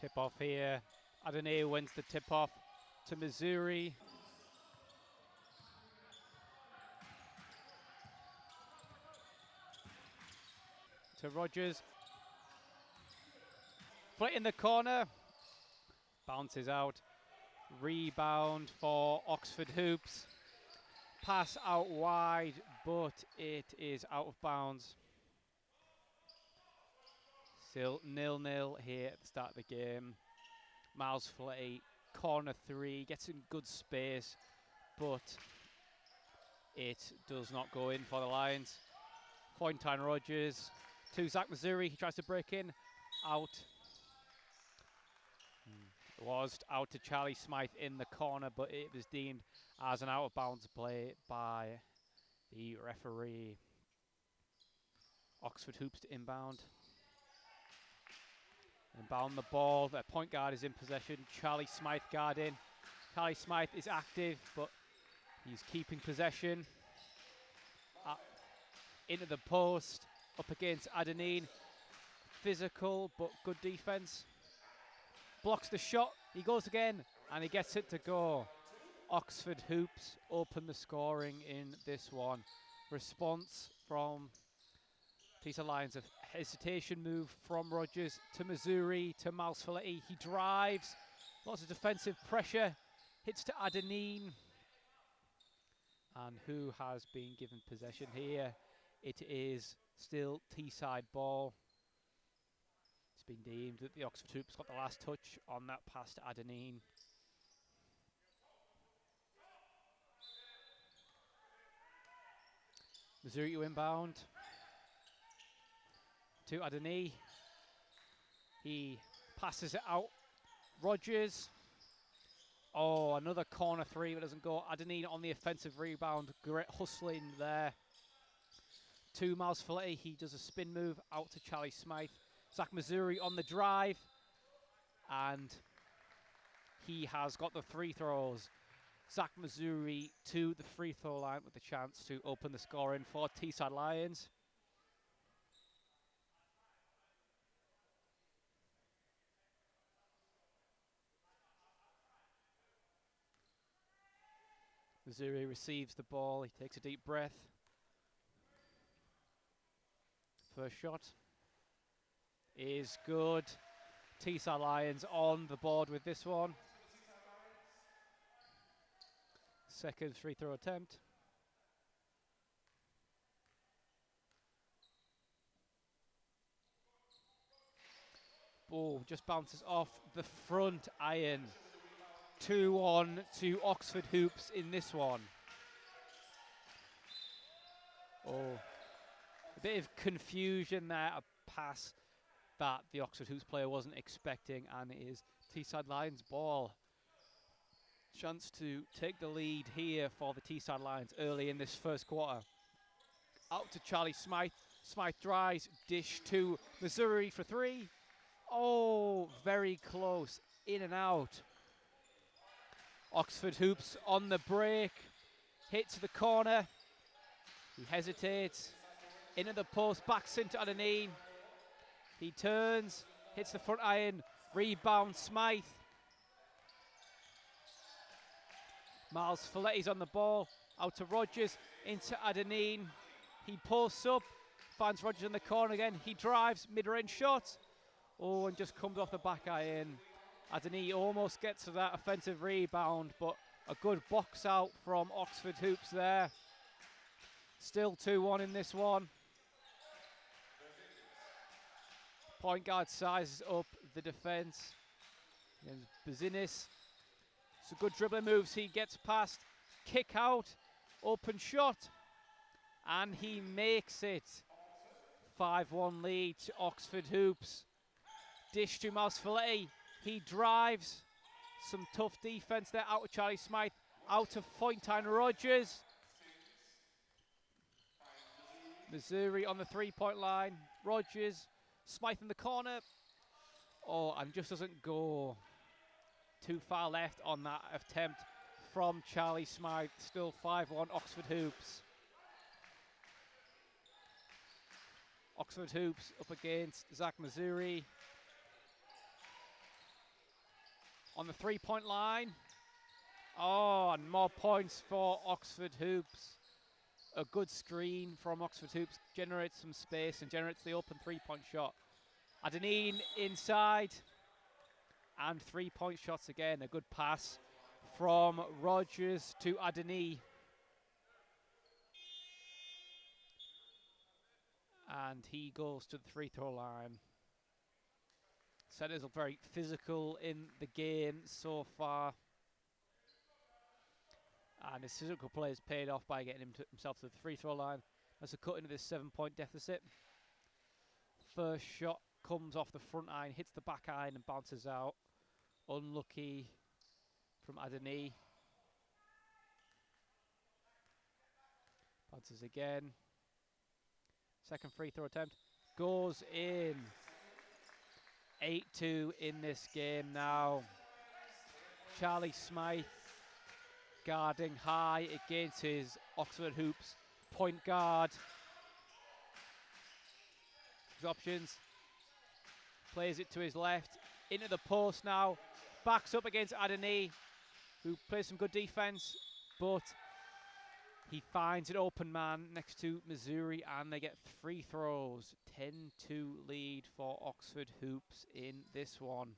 Tip off here. Adonai wins the tip off to Missouri. To Rogers. Flick in the corner. Bounces out. Rebound for Oxford Hoops. Pass out wide, but it is out of bounds. Still 0-0 here at the start of the game. Miles Fletty, corner three, gets in good space, but it does not go in for the Lions. Foyntine Rogers to Zach Missouri. He tries to break in. Out. It was out to Charlie Smythe in the corner, but it was deemed as an out-of-bounds play by the referee. Oxford Hoops to inbound. Inbound the ball. Their point guard is in possession. Charlie Smythe guarding. Charlie Smythe is active, but he's keeping possession. Into the post. Up against Adonine. Physical, but good defense. Blocks the shot. He goes again, and he gets it to go. Oxford Hoops open the scoring in this one. Response from Teesside Lions, a hesitation move from Rogers to Missouri to Miles Filletti. He drives, lots of defensive pressure, hits to Adonine. And who has been given possession here? It is still Teesside ball. It's been deemed that the Oxford Hoops got the last touch on that pass to Adonine. Missouri to inbound. To Adonai. He passes it out. Rogers. Oh, another corner three, but doesn't go. Adonai on the offensive rebound. Great hustling there. To Miles Filletti. He does a spin move out to Charlie Smythe. Zach Missouri on the drive. And he has got the free throws. Zach Missouri to the free throw line with the chance to open the scoring for Teesside Lions. Missouri receives the ball. He takes a deep breath. First shot is good. Teesside Lions on the board with this one. Second free throw attempt. Ball just bounces off the front iron. 2-1 to Oxford Hoops in this one. Oh, a bit of confusion there. A pass that the Oxford Hoops player wasn't expecting, and it is Teesside Lions ball. Chance to take the lead here for the Teesside Lions early in this first quarter. Out to Charlie Smythe. Smythe drives, dish to Missouri for three. Oh, very close, in and out. Oxford Hoops on the break. Hits the corner. He hesitates. Into the post, backs into Adonai. He turns, hits the front iron. Rebound Smythe. Miles Filletti's on the ball, out to Rogers, into Adonai. He posts up, finds Rogers in the corner again. He drives, mid-range shot. Oh, and just comes off the back iron. Adonai almost gets to that offensive rebound, but a good box out from Oxford Hoops there. Still 2-1 in this one. Point guard sizes up the defense. Bazinis. So good dribbling moves. He gets past, kick out, open shot, and he makes it. 5-1 lead to Oxford Hoops. Dish to Miles Filletti. He drives. Some tough defense there. Out to Charlie Smythe. Out to Foyntine Rogers. Missouri on the three-point line. Rogers. Smythe in the corner. Oh, and just doesn't go. Too far left on that attempt from Charlie Smythe. Still 5-1 Oxford Hoops. Oxford Hoops up against Zach Missouri. on the 3-point line. Oh, and more points for Oxford Hoops. A good screen from Oxford Hoops generates some space and generates the open 3-point shot. Adenine inside. And 3-point shots again. A good pass from Rogers to Adenine. And he goes to the free throw line. Centers look very physical in the game so far. And his physical play has paid off by getting himself to the free throw line. That's a cut into this 7-point deficit. First shot comes off the front iron, hits the back iron and bounces out. Unlucky from Adenine. Bounces again. Second free throw attempt goes in. 8-2 in this game now. Charlie Smythe guarding high against his Oxford Hoops point guard. His options. Plays it to his left. Into the post now. Backs up against Adenine, who plays some good defense, but he finds an open man next to Missouri, and they get free throws. 10-2 lead for Oxford Hoops in this one.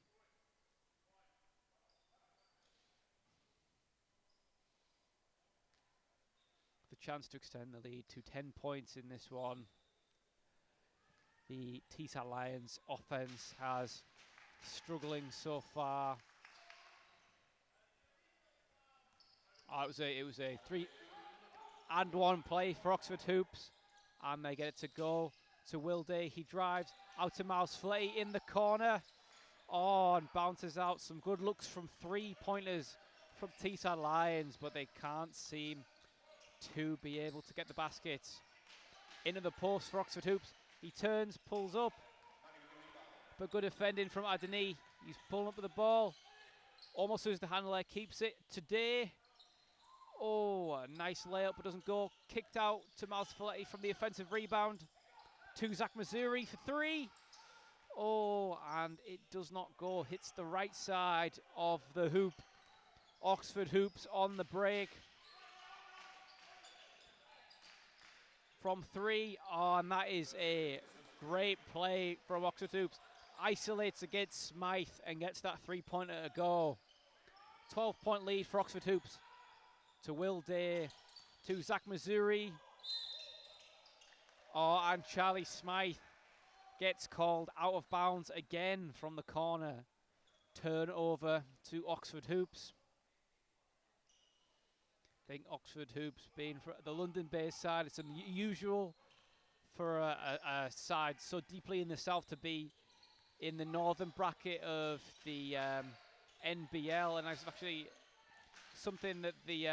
The chance to extend the lead to 10 points in this one. The Teesside Lions offense has struggling so far. Oh, it was a 3-and-1 play for Oxford Hoops, and they get it to go to Wilday. He drives out to Miles Fletty in the corner. Oh, and bounces out. Some good looks from 3-pointers from Teesside Lions, but they can't seem to be able to get the baskets. Into the post for Oxford Hoops. He turns, pulls up, but good defending from Adenine. He's pulling up with the ball. Almost loses the handle there, keeps it today. Oh, a nice layup, but doesn't go. Kicked out to Miles Fletty from the offensive rebound. To Zach Missouri for 3. Oh, and it does not go. Hits the right side of the hoop. Oxford Hoops on the break. From 3. Oh, and that is a great play from Oxford Hoops. Isolates against Smythe and gets that 3-pointer to go. 12-point lead for Oxford Hoops. To Wilday, to Zach Missouri. Oh, and Charlie Smythe gets called out of bounds again from the corner. Turnover to Oxford Hoops. I think Oxford Hoops being for the London-based side, it's unusual for a side so deeply in the south to be in the northern bracket of the NBL, and that's actually something that the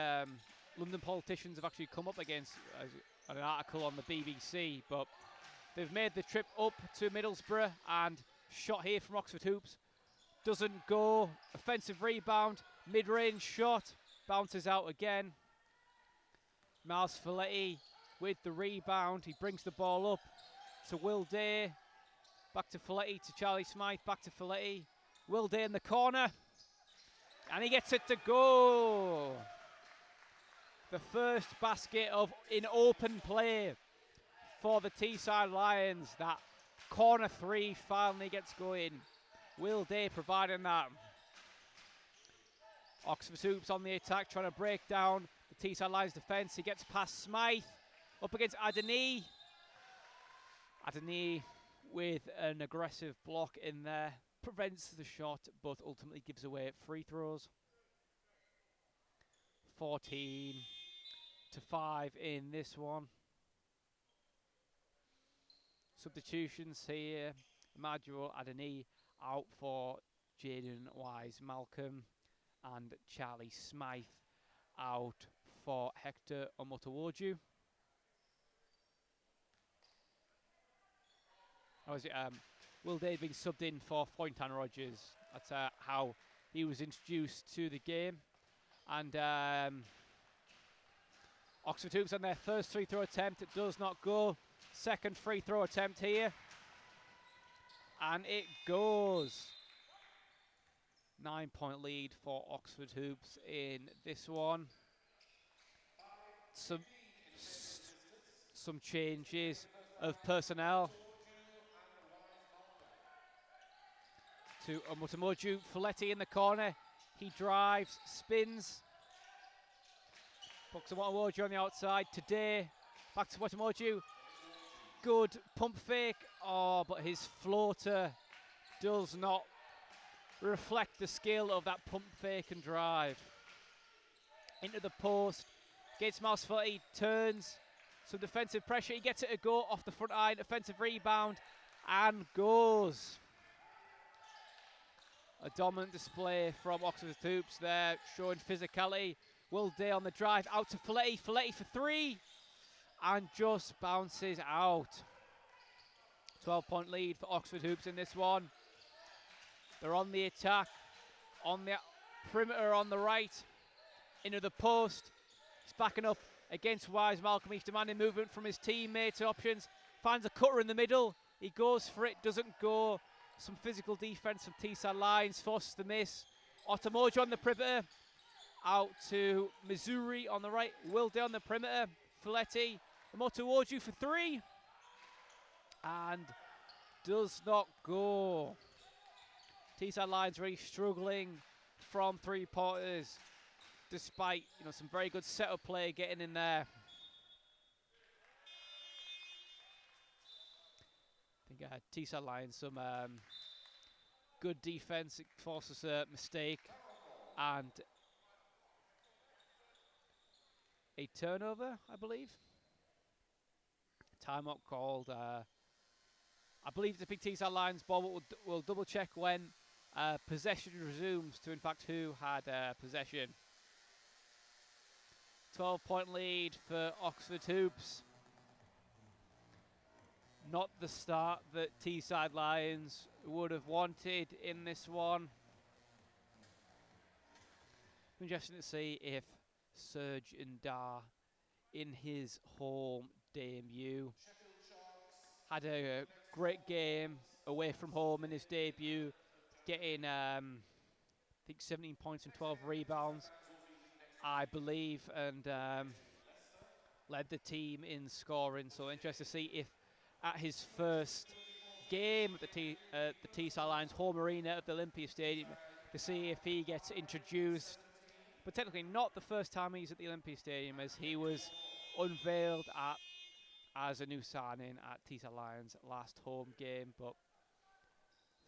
London politicians have actually come up against an article on the BBC, but they've made the trip up to Middlesbrough, and shot here from Oxford Hoops doesn't go. Offensive rebound, mid-range shot, bounces out again. Miles Fletty with the rebound. He brings the ball up to Wilday. Back to Fletty, to Charlie Smythe, back to Fletty. Wilday in the corner. And he gets it to go. The first basket in open play for the Teesside Lions. That corner 3 finally gets going. Wilday providing that. Oxford Hoops on the attack, trying to break down the Teesside Lions defence. He gets past Smythe, up against Adenine. Adenine with an aggressive block in there. Prevents the shot, but ultimately gives away free throws. 14-5 in this one. Substitutions here. Emmanuel Adenine out for Jaden Wise-Malcolm, and Charlie Smythe out for Hector Omotowoju. Wilday being subbed in for Foyntan Rogers. That's how he was introduced to the game. And Oxford Hoops on their first free throw attempt. It does not go. Second free throw attempt here. And it goes. 9-point lead for Oxford Hoops in this one. Some changes of personnel. To Omutamoju, Folletti in the corner. He drives, spins. Pucks Omutamoju on the outside. Today, back to Omutamoju. Good pump fake. Oh, but his floater does not reflect the skill of that pump fake and drive. Into the post. Gates Mouse Folletti turns. Some defensive pressure. He gets it to go off the front line. Offensive rebound. And goes. A dominant display from Oxford Hoops there, showing physicality. Will Day on the drive, out to Folletti. Folletti for three, and just bounces out. 12-point lead for Oxford Hoops in this one. They're on the attack, on the perimeter on the right, into the post. He's backing up against Wise Malcolm. He's demanding movement from his teammates. Options, finds a cutter in the middle. He goes for it, doesn't go. Some physical defense from Teesside Lions, forces the miss. Otamojo on the perimeter, out to Missouri on the right. Will Day on the perimeter, Folletti. Omotuoju for three, and does not go. Teesside Lions really struggling from three-pointers, despite some very good setup play getting in there. I think Teesside Lions some good defense. It forces a mistake and a turnover, I believe. Timeout called. I believe it's a big Teesside Lions ball, but we'll double check when possession resumes to, in fact, who had possession. 12-point lead for Oxford Hoops. Not the start that Teesside Lions would have wanted in this one. Interesting to see if Serge Ndar, in his home debut, had a great game away from home in his debut, getting I think 17 points and 12 rebounds, I believe, and led the team in scoring. So interesting to see if at his first game at the Teesside Lions home arena of the Olympia Stadium, to see if he gets introduced. But technically not the first time he's at the Olympia Stadium, as he was unveiled as a new signing at Teesside Lions last home game, but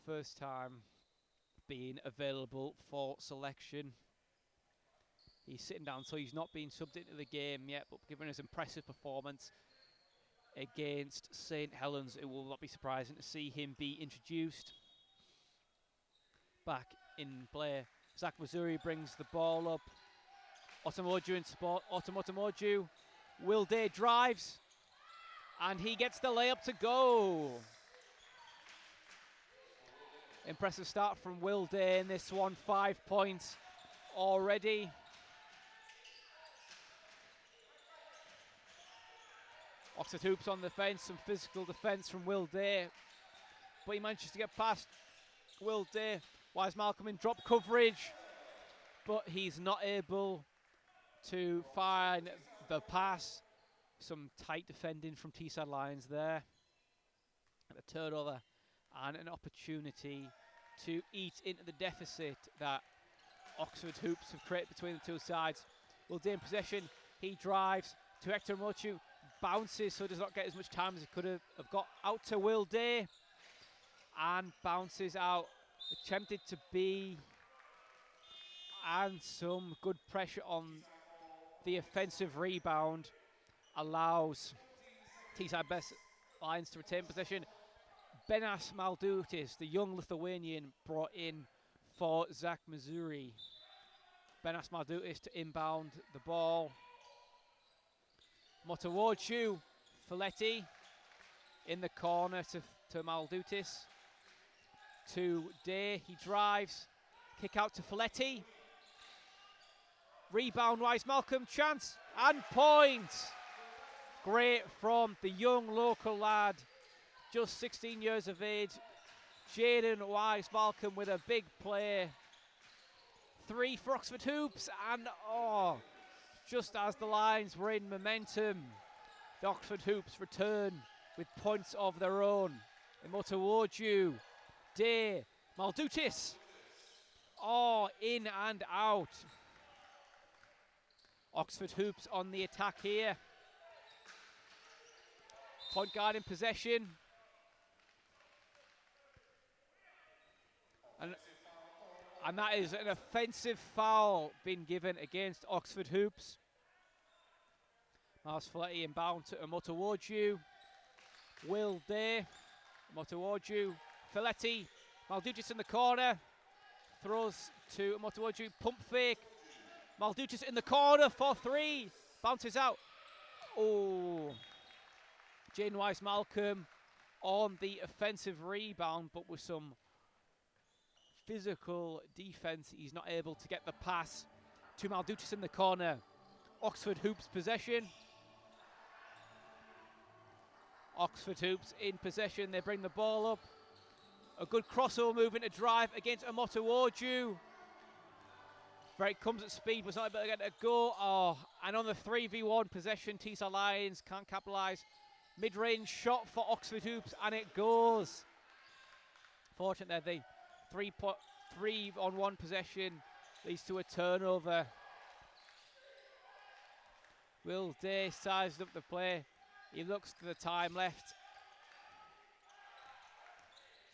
first time being available for selection. He's sitting down, so he's not been subbed into the game yet, but given his impressive performance against St. Helens, it will not be surprising to see him be introduced. Back in play, Zach Missouri brings the ball up. Otamoju in spot. Otamoju. Will Day drives, and he gets the layup to go. Impressive start from Will Day in this one. 5 points already. Oxford Hoops on the fence, some physical defence from Will Day, but he manages to get past Will Day. Wise Malcolm in drop coverage, but he's not able to find the pass. Some tight defending from Teesside Lions there. A turnover and an opportunity to eat into the deficit that Oxford Hoops have created between the two sides. Will Day in possession, he drives to Hector Mochu. Bounces, so does not get as much time as he could have got. Out to Will Day, and bounces out. Attempted to be, and some good pressure on the offensive rebound allows Teesside Lions to retain possession. Benas Maldutis, the young Lithuanian, brought in for Zach Missouri. Benas Maldutis to inbound the ball. Motawochu, Folletti in the corner to Maldutis. To Day, he drives. Kick out to Folletti. Rebound, Wise Malcolm, chance, and point. Great from the young local lad, just 16 years of age. Jaden Wise Malcolm with a big play three for Oxford Hoops, and just as the Lions were in momentum, the Oxford Hoops return with points of their own. Imotowoju, Day, Maldutis. In and out. Oxford Hoops on the attack here. Point guard in possession. And that is an offensive foul being given against Oxford Hoops. Miles Folletti inbound to Imotowoju. Will Day, Imotowoju, Folletti, Maldutis in the corner. Throws to Imotowoju, pump fake. Maldutis in the corner for three. Bounces out. Jaden Weiss-Malcolm on the offensive rebound, but with some physical defense, he's not able to get the pass to Maldutis in the corner. Oxford Hoops possession. Oxford Hoops in possession. They bring the ball up. A good crossover move into drive against Imotowoju. It comes at speed, was not able to get a go. And on the 3v1 possession, Teesside Lions can't capitalise. Mid-range shot for Oxford Hoops, and it goes. Fortunately, the 3-on-1 possession leads to a turnover. Will Day sized up the play. He looks to the time left.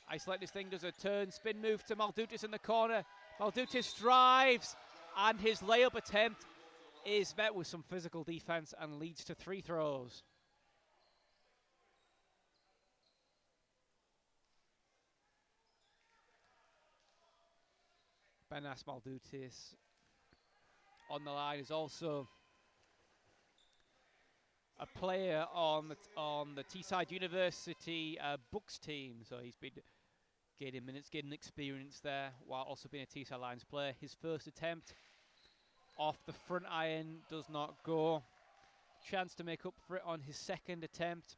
Isolate this thing, does a turn, spin move to Maldutis in the corner. Maldutis drives, and his layup attempt is met with some physical defense and leads to three throws. Benas Maldutis on the line is also a player on the Teesside University Bucks team, so he's been getting minutes, getting experience there, while also being a Teesside Lions player. His first attempt off the front iron does not go. Chance to make up for it on his second attempt.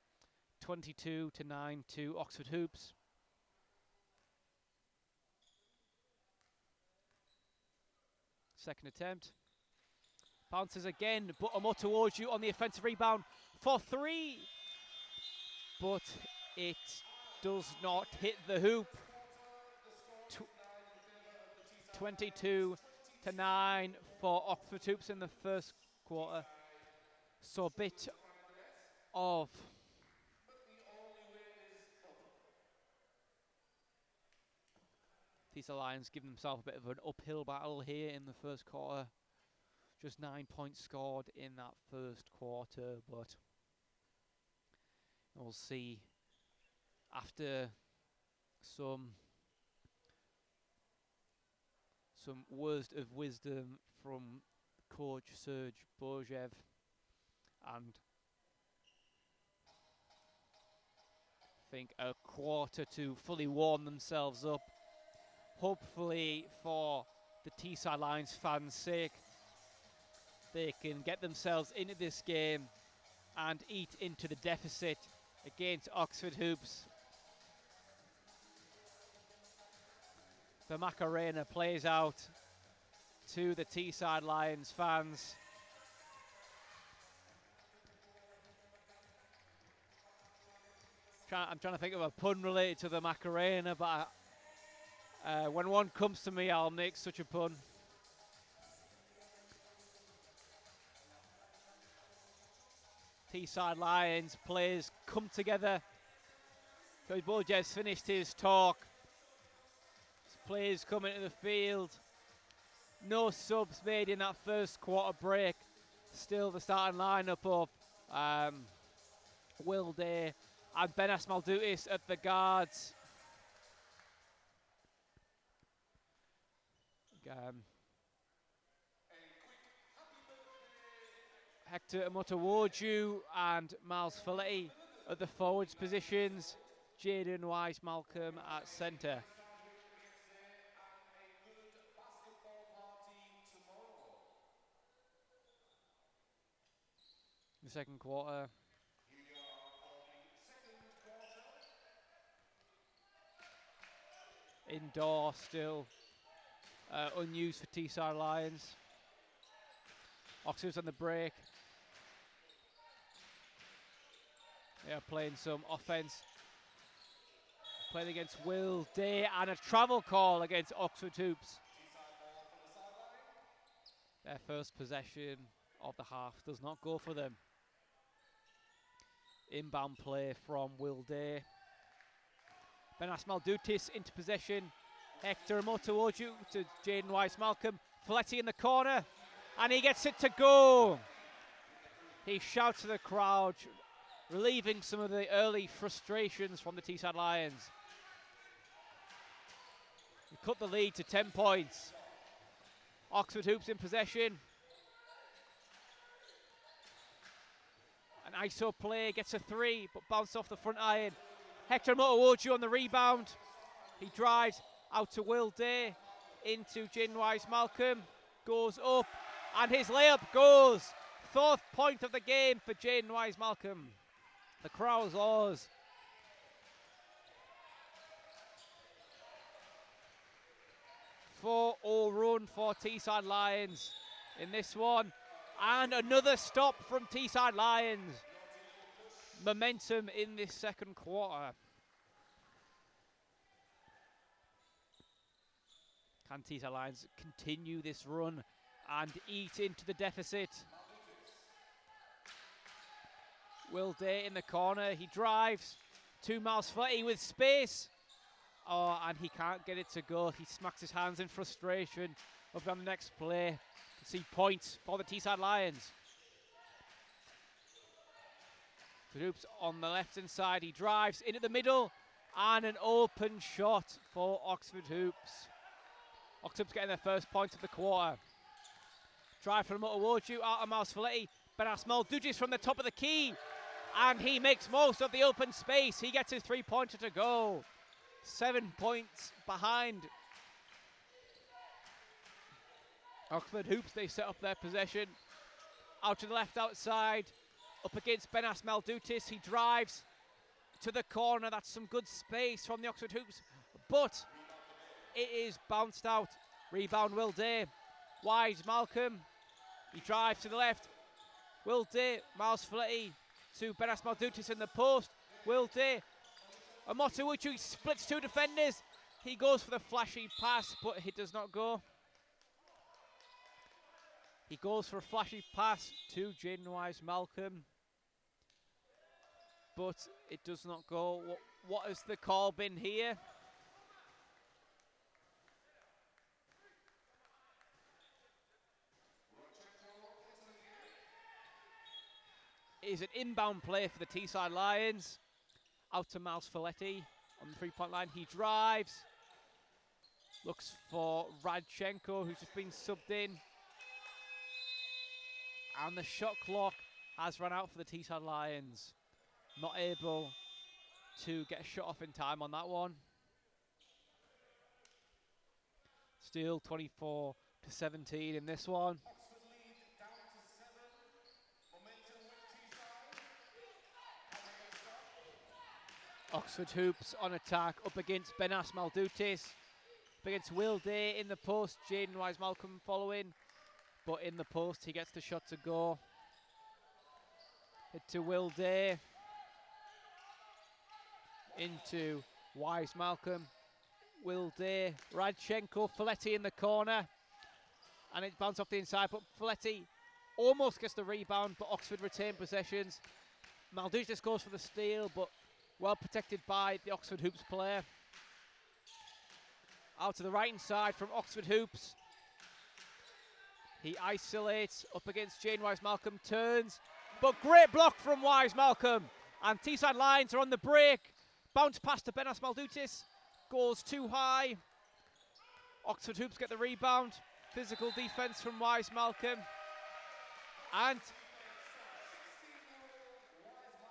22-9 to Oxford Hoops. Second attempt. Bounces again, but Imotowoju on the offensive rebound for three. But it does not hit the hoop. 22-9 for Oxford Hoops in the first quarter. So a bit of Teesside Lions giving themselves a bit of an uphill battle here in the first quarter. Just 9 points scored in that first quarter, but we'll see after some words of wisdom from coach Serge Bojev, and I think a quarter to fully warm themselves up, hopefully for the Teesside Lions fans' sake. They can get themselves into this game and eat into the deficit against Oxford Hoops. The Macarena plays out to the Teesside Lions fans. I'm trying to think of a pun related to the Macarena, but when one comes to me, I'll make such a pun. Teesside Lions players come together. Coach Bojev's finished his talk. Players come into the field. No subs made in that first quarter break. Still the starting lineup of Will Day and Benas Maldutis at the guards. Hector Imotowoju and Miles Folletti at the forwards positions. Jaden Weiss-Malcolm at centre. The second quarter. Indoor still. unused for Teesside Lions. Oxford's on the break. They are playing some offence. Playing against Will Day, and a travel call against Oxford Hoops. Their first possession of the half does not go for them. Inbound play from Will Day. Ben Sedgwick into possession. Hector Motowoju to Jaden Weiss-Malcolm. Folletti in the corner, and he gets it to go. He shouts to the crowd, relieving some of the early frustrations from the Teesside Lions. He cut the lead to 10 points. Oxford Hoops in possession. An ISO play, gets a three, but bounced off the front iron. Hector Motowoju on the rebound. He drives out to Will Day, into Jaden Weiss-Malcolm, goes up, and his layup goes. Fourth point of the game for Jaden Weiss-Malcolm. The crowd's ours. Four-0 run for Teesside Lions in this one. And another stop from Teesside Lions. Momentum in this second quarter. Can Teesside Lions continue this run and eat into the deficit? Will Day in the corner. He drives. 2 miles 40 with space. Oh, and he can't get it to go. He smacks his hands in frustration. Up on the next play. See points for the Teesside Lions. Hoops on the left-hand side. He drives into the middle. And an open shot for Oxford Hoops. Oxford Hoops getting their first point of the quarter. Drive from Motowoju out of Miles Folletti. Ben Sedgwick from the top of the key. And he makes most of the open space. He gets his three-pointer to go. 7 points behind. Oxford Hoops, they set up their possession. Out to the left outside. Up against Ben Sedgwick. He drives to the corner. That's some good space from the Oxford Hoops. But it is bounced out. Rebound Will Day. Weiss-Malcolm. He drives to the left. Will Day. Miles Folletti to Ben Sedgwick in the post. Will Day. Motowoju splits 2 defenders. He goes for the flashy pass, but it does not go. He goes for a flashy pass to Jaden Weiss-Malcolm, but it does not go. What has the call been here? It is an inbound play for the Teesside Lions. Out to Miles Folletti on the 3-point line. He drives. Looks for Radchenko, who's just been subbed in. And the shot clock has run out for the Teesside Lions. Not able to get a shot off in time on that one. Still 24-17 in this one. Oxford Hoops on attack up against Ben Sedgwick. Up against Will Day in the post. Jaden Weiss-Malcolm following. But in the post, he gets the shot to go. Hit to Will Day. Into Weiss-Malcolm. Will Day. Radchenko. Folletti in the corner. And it bounced off the inside, but Folletti almost gets the rebound, but Oxford retain possessions. Maldutis goes for the steal, but well protected by the Oxford Hoops player. Out to the right-hand side from Oxford Hoops. He isolates up against Jaden Weiss-Malcolm, turns, but great block from Weiss-Malcolm. And Teesside Lions are on the break. Bounce pass to Ben Sedgwick, goes too high. Oxford Hoops get the rebound. Physical defense from Weiss-Malcolm. And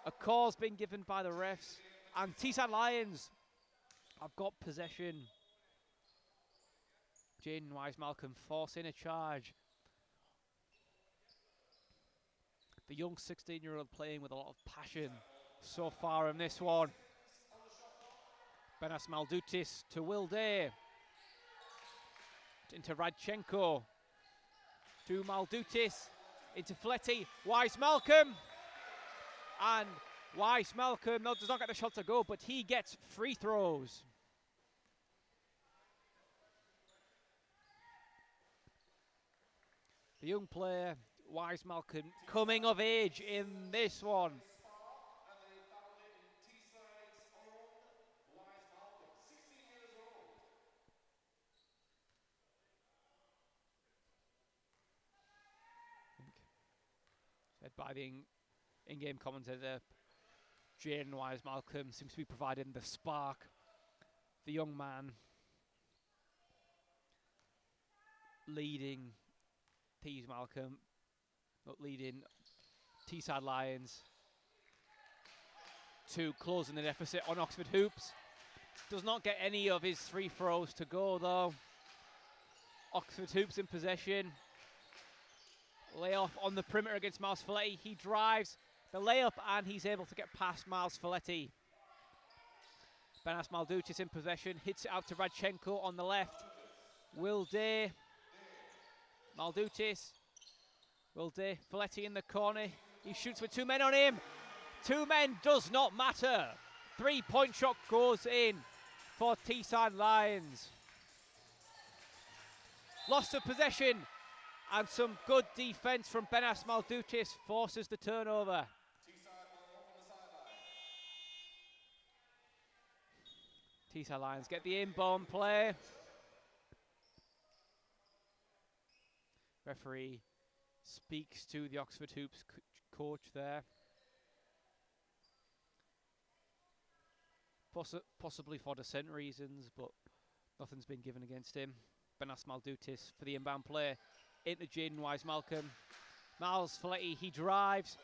a call's been given by the refs. And Teesside Lions have got possession. Jaden Weiss-Malcolm forcing a charge. The young 16-year-old playing with a lot of passion so far in this one. Ben Sedgwick to Will Day. into Radchenko, to Maldutis, into Fletti, Weiss Malcolm, and Weiss Malcolm does not get the shot to go, but he gets free throws. The young player, Weiss Malcolm, coming of age in this one. Said by the in-game commentator, Jaden Weiss Malcolm seems to be providing the spark. The young man leading Teesside Lions to closing the deficit on Oxford Hoops. Does not get any of his free throws to go though. Oxford Hoops in possession. Layoff on the perimeter against Miles Folletti. He drives the layup and he's able to get past Miles Folletti. Benas Maldutis in possession. Hits it out to Radchenko on the left. Will Day. Maldutis. Will Day. Folletti in the corner. He shoots with 2 men on him. 2 men does not matter. 3-point shot goes in for Teesside Lions. Loss of possession. And some good defense from Benas Maldutis forces the turnover. Teesside Lions get the inbound play. Referee speaks to the Oxford Hoops coach there. Possibly for dissent reasons, but nothing's been given against him. Benas Maldutis for the inbound play. Into Jaden Weiss Malcolm. Miles Folletti, he drives.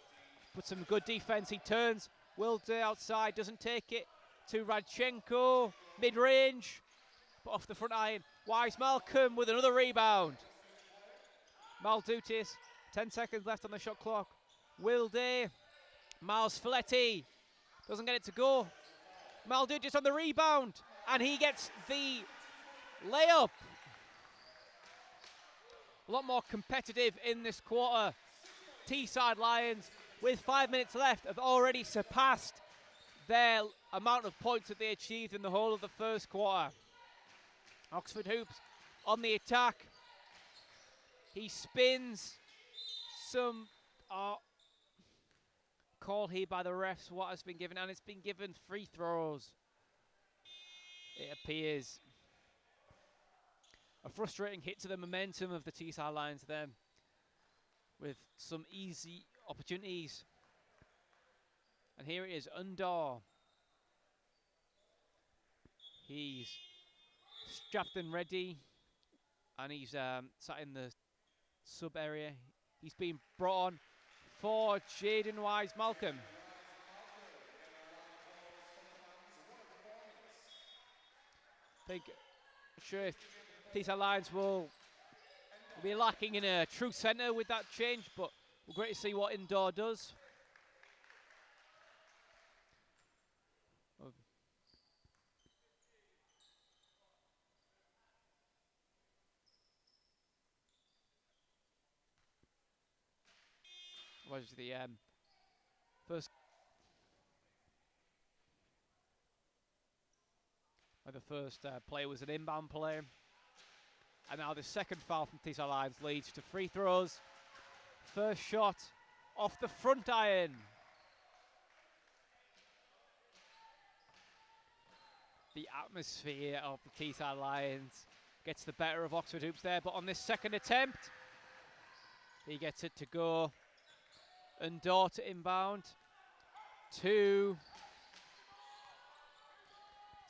Puts some good defense. He turns. Wilder outside, doesn't take it. To Radchenko. Mid-range. But off the front iron. Weiss Malcolm with another rebound. Maldutis. 10 seconds left on the shot clock. Wilder. Miles Folletti. Doesn't get it to go. Maldutis on the rebound. And he gets the layup. A lot more competitive in this quarter. Teesside Lions, with 5 minutes left, have already surpassed their amount of points that they achieved in the whole of the first quarter. Oxford Hoops on the attack. He spins. Some call here by the refs. What has been given? And it's been given free throws. It appears. A frustrating hit to the momentum of the Teesside Lions then, with some easy opportunities. And here it is, Undor. He's strapped and ready, and he's sat in the sub area. He's been brought on for Jaden Weiss Malcolm. Sure if Teesside Lions will be lacking in a true centre with that change, but we're great to see what Indoor does. Was the first play was an inbound play. And now the second foul from Teesside Lions leads to free throws. First shot off the front iron. The atmosphere of the Teesside Lions gets the better of Oxford Hoops there, but on this second attempt, he gets it to go. Undor to inbound. To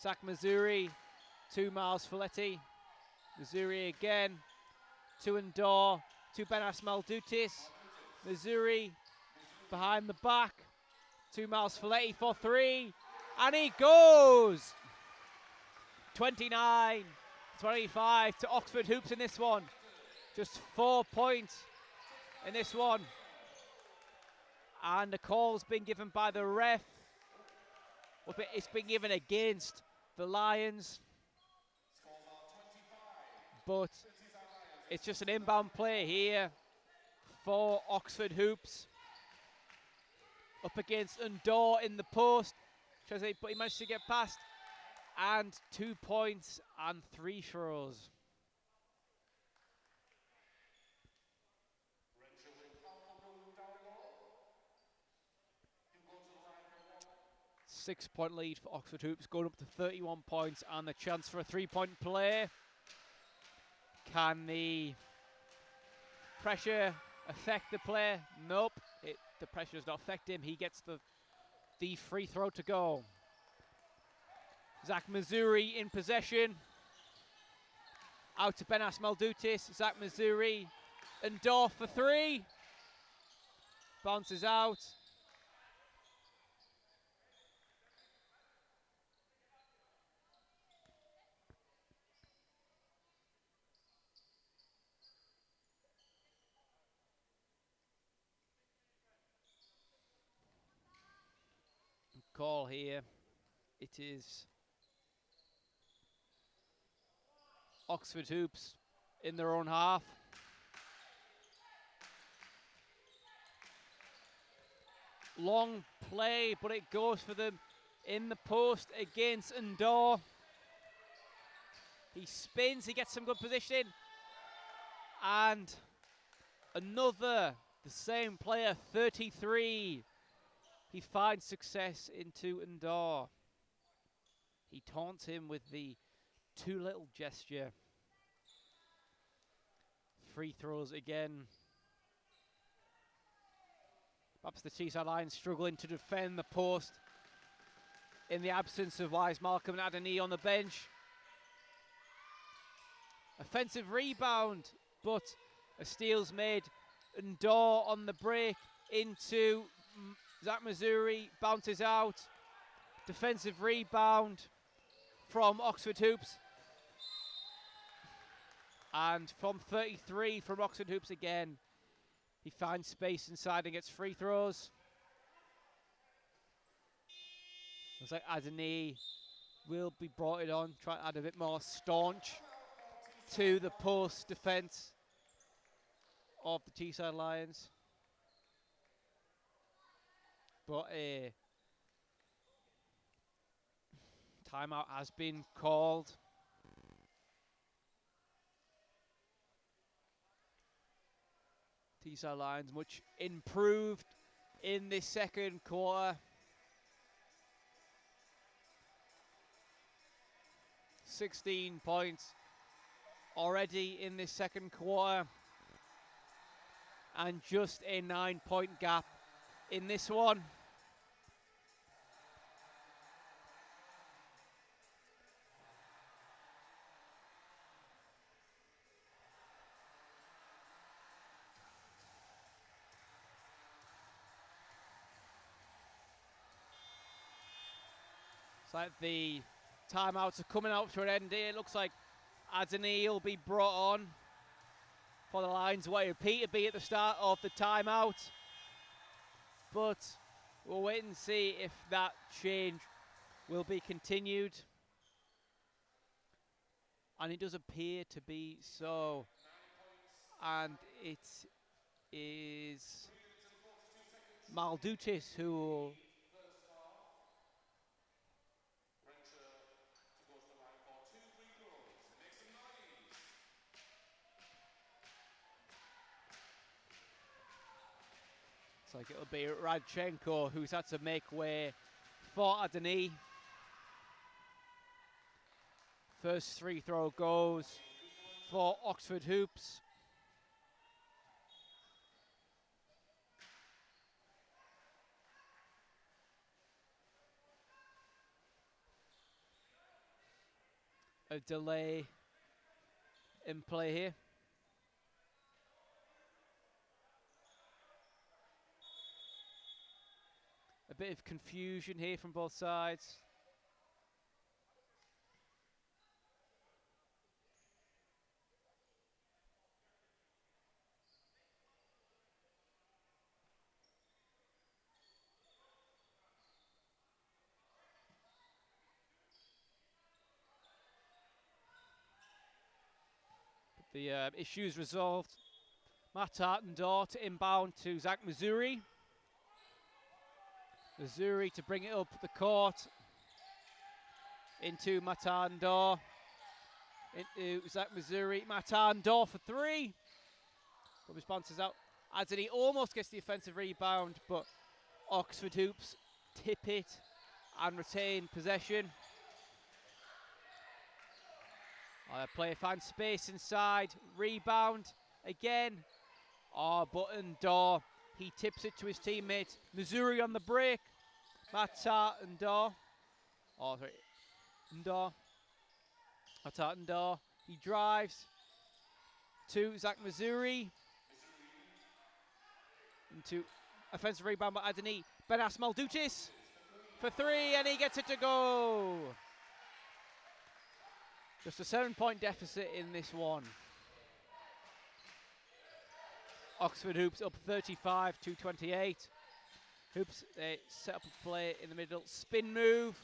Zach Missouri. To Miles Folletti. Missouri again. To Undor. To Benas Maldutis. Missouri behind the back. To Miles Folletti for three. And he goes! 29-25 to Oxford Hoops in this one. Just 4 points in this one. And the call's been given by the ref. It's been given against the Lions. but it's just an inbound play here for Oxford Hoops. Up against Undor in the post, but he managed to get past, and 2 points and 3 throws. Six-point lead for Oxford Hoops, going up to 31 points, and the chance for a 3-point play. Can the pressure affect the play? Nope, the pressure does not affect him. He gets the free throw to go. Zach Missouri in possession. Out to Benas Maldutis. Zach Missouri. And Dorf for 3. Bounces out. Call here. It is Oxford Hoops in their own half. Long play, but it goes for them in the post against Undor. He spins, he gets some good position. And the same player, 33. He finds success into Undor. He taunts him with the too little gesture. Free throws again. Perhaps the Teesside Lions struggling to defend the post in the absence of Wise Malcolm and Adani on the bench. Offensive rebound, but a steal's made. Undor on the break into Zach Missouri, bounces out. Defensive rebound from Oxford Hoops. And from 33 from Oxford Hoops again. He finds space inside and gets free throws. Looks like Adani will be brought it on, try to add a bit more staunch to the post defense of the Teesside Lions. But a timeout has been called. Teesside Lions much improved in this second quarter. 16 points already in this second quarter. And just a 9-point gap in this one. It's like the timeouts are coming out to an end here. It looks like Adani will be brought on for the Lions, what it appeared to be at the start of the timeout. But we'll wait and see if that change will be continued. And it does appear to be so. And it is Maldutis who will like it'll be Radchenko who's had to make way for Adani. First free throw goes for Oxford Hoops. A delay in play here. A bit of confusion here from both sides. the issues resolved. Matt Artendor to inbound to Zach Missouri. Missouri to bring it up the court. Into Matt Artendor. Into Zach Missouri. Matt Artendor for three. But his bounces out. Adeni almost gets the offensive rebound, but Oxford Hoops tip it and retain possession. Player finds space inside. Rebound again. Artendor. He tips it to his teammate. Missouri on the break. Matt Artendor. Matt Artendor. He drives to Zach Missouri. Into offensive rebound by Adeni. Benas Maldutis for three, and he gets it to go. Just a 7-point deficit in this one. Oxford Hoops up 35-28. Hoops, they set up a play in the middle. Spin move.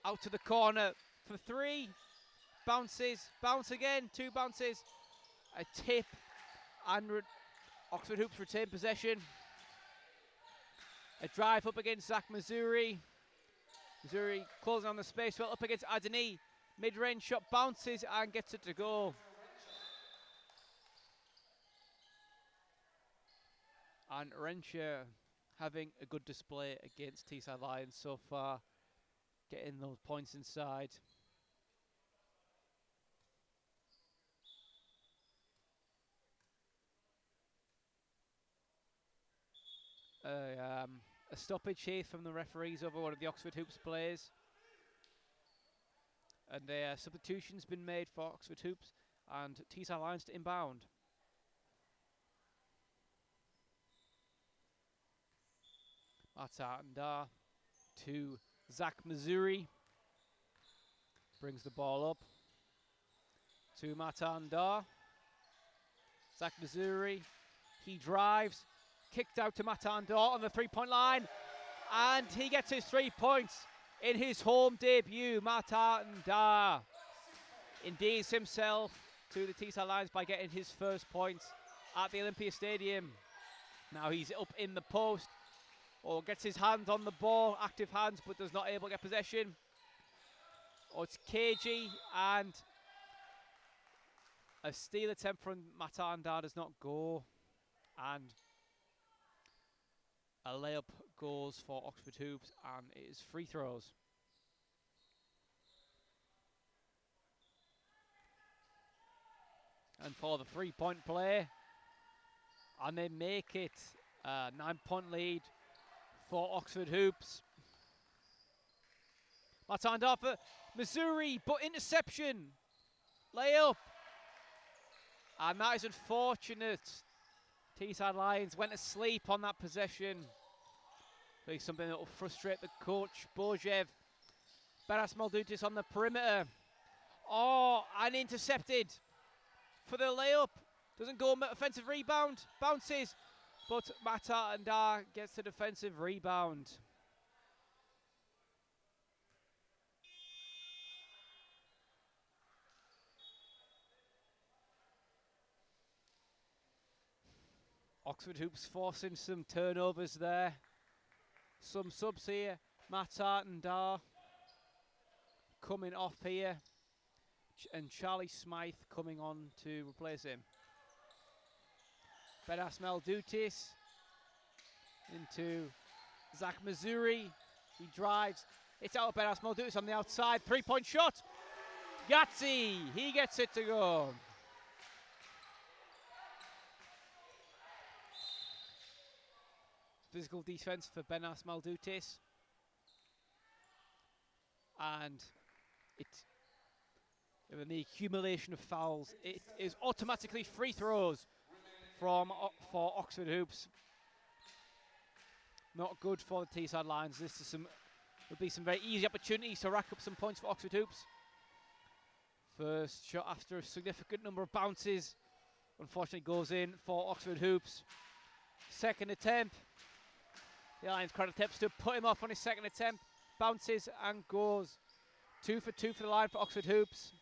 Out to the corner for three. Bounces. Bounce again. Two bounces. A tip. And Oxford Hoops retain possession. A drive up against Zach Missouri. Missouri closing on the space. Well, up against Adeni. Mid-range shot bounces and gets it to go. And Renshaw having a good display against Teesside Lions so far. Getting those points inside. A stoppage here from the referees over one of the Oxford Hoops players. And a substitution's been made for Oxford Hoops and Teesside Lions to inbound. Matt Artendor to Zach Missouri. Brings the ball up to Matt Artendor. Zach Missouri. He drives. Kicked out to Matt Artendor on the three-point line. And he gets his 3 points in his home debut. Matt Artendor endears himself to the Teesside Lions by getting his first points at the Olympia Stadium. Now he's up in the post. Or gets his hands on the ball, active hands, but does not able to get possession. It's KG, and a steal attempt from Matt Artendor does not go. And a layup goes for Oxford Hoops, and it is free throws. And for the 3-point play, and they make it a 9-point lead for Oxford Hoops. Matt Artendor for Missouri, but interception. Layup. And that is unfortunate. Teesside Lions went asleep on that possession. Maybe something that will frustrate the coach, Bojev. Benas Maldutis on the perimeter. And intercepted for the layup. Doesn't go, offensive rebound. Bounces. But Matt Artendor gets the defensive rebound. Oxford Hoops forcing some turnovers there. Some subs here. Matt Artendor coming off here. And Charlie Smythe coming on to replace him. Benas Maldutis into Zach Missouri. He drives. It's out of Benas Maldutis on the outside. 3-point shot. Yahtzee. He gets it to go. Physical defense for Benas Maldutis. And in the accumulation of fouls, it is automatically free throws for Oxford Hoops. Not good for the Teesside Lions. This is would be some very easy opportunities to rack up some points for Oxford Hoops. First shot after a significant number of bounces, unfortunately goes in for Oxford Hoops. Second attempt. The Lions crowd attempts to put him off on his second attempt. Bounces and goes. 2 for 2 for the line for Oxford Hoops.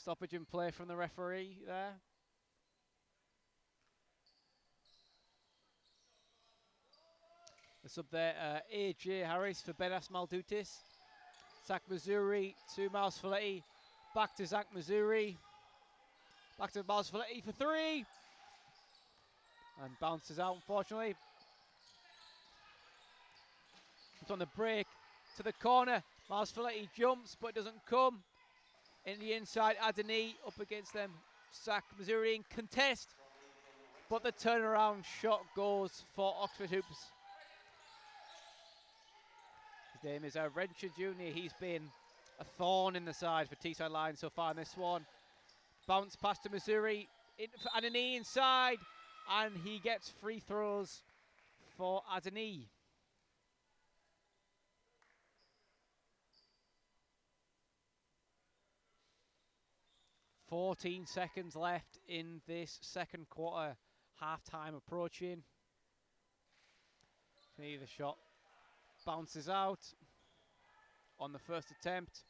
stoppage in play from the referee there. The sub there, AJ Harris for Benas Maldutis. Zach Missouri to Miles Folletti. Back to Zach Missouri. Back to Miles Folletti for three. And bounces out, unfortunately. It's on the break to the corner. Miles Folletti jumps, but doesn't come. In the inside, Adeni up against them. Zach Missouri in contest. But the turnaround shot goes for Oxford Hoops. His name is Renshaw Jr. He's been a thorn in the side for Teesside Lions so far in this one. Bounce pass to Missouri. Adeni inside. And he gets free throws for Adeni. 14 seconds left in this second quarter. Half-time approaching. The shot bounces out on the first attempt.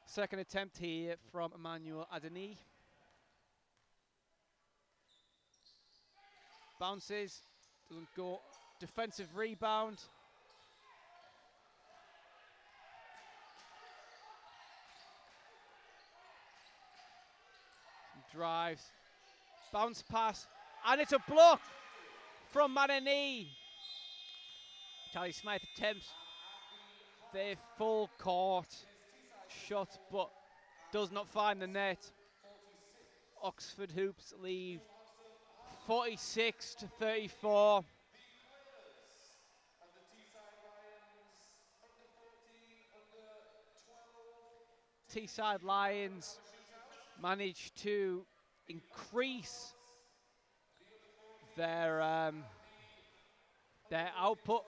Second attempt here from Emmanuel Adeni. Bounces, doesn't go. Defensive rebound. Drives, bounce pass, and it's a block from Adeni. Charlie Smythe attempts their full court shot, but does not find the net. Oxford Hoops leave 46-34. Teesside Lions managed to increase their output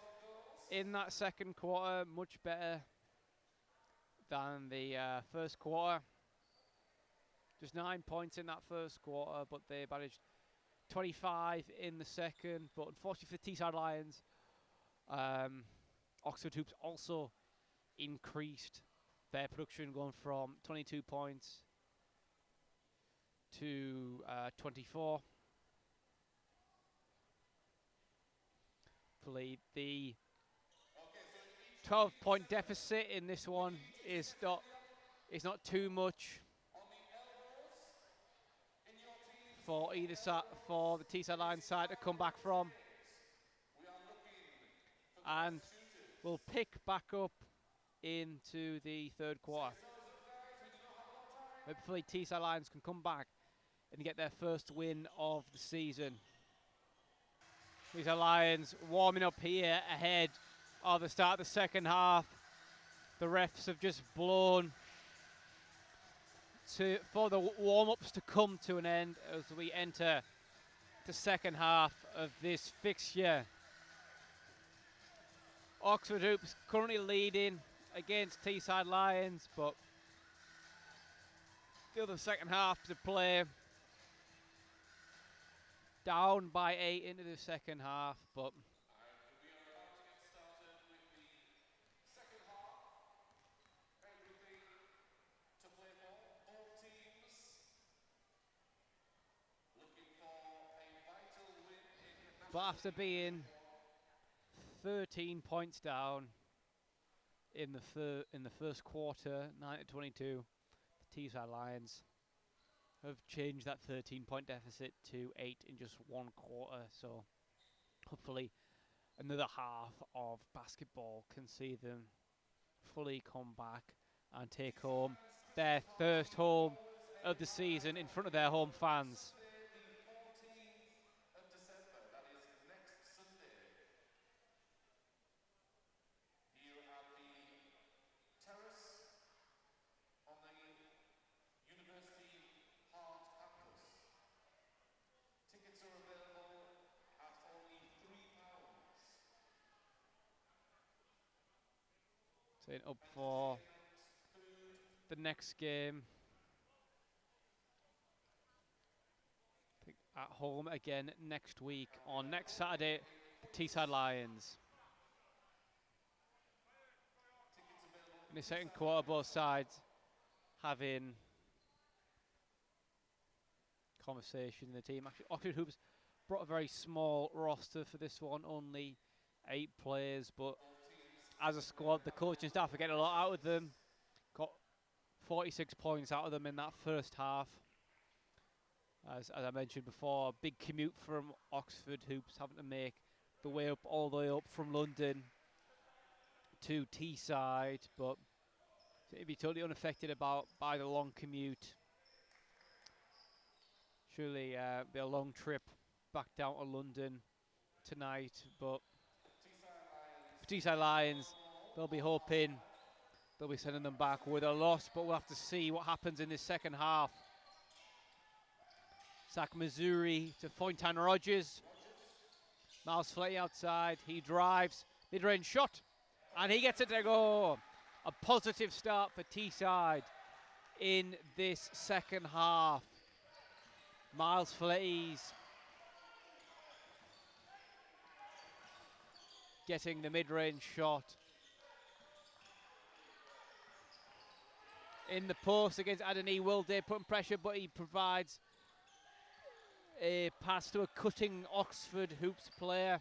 in that second quarter, much better than the first quarter. Just 9 points in that first quarter, but they managed 25 in the second. But unfortunately for the Teesside Lions, Oxford Hoops also increased their production, going from 22 points to 24. Hopefully the 12-point deficit in this one is not too much for either side, for the Teesside Lions side to come back from. And we'll pick back up into the third quarter. Hopefully Teesside Lions can come back and get their first win of the season. Teesside Lions warming up here ahead of the start of the second half. The refs have just blown for the warm-ups to come to an end as we enter the second half of this fixture. Oxford Hoops currently leading against Teesside Lions, but still the second half to play. Down by 8 into the second half, but after being 13 points down in the first quarter, 9-22, the Teesside Lions have changed that 13-point deficit to 8 in just one quarter. So hopefully another half of basketball can see them fully come back and take home their first home of the season in front of their home fans. Up for the next game. I think at home again next week on next Saturday, the Teesside Lions. In the second quarter, both sides having conversation in the team. Actually, Oxford Hoops brought a very small roster for this one, only 8 players, but as a squad, the coaching staff are getting a lot out of them. Got 46 points out of them in that first half. As I mentioned before, big commute from Oxford Hoops, having to make the way up all the way up from London to Teesside, but it'd be totally unaffected by the long commute. Surely be a long trip back down to London tonight, but for Teesside Lions, they'll be hoping they'll be sending them back with a loss, but we'll have to see what happens in this second half. Zach Missouri to Foyntan Rogers. Miles Fletty outside, he drives, mid-range shot, and he gets it to go. A positive start for Teesside in this second half. Miles Fletty's getting the mid-range shot. In the post against Adonai Wilday, putting pressure, but he provides a pass to a cutting Oxford Hoops player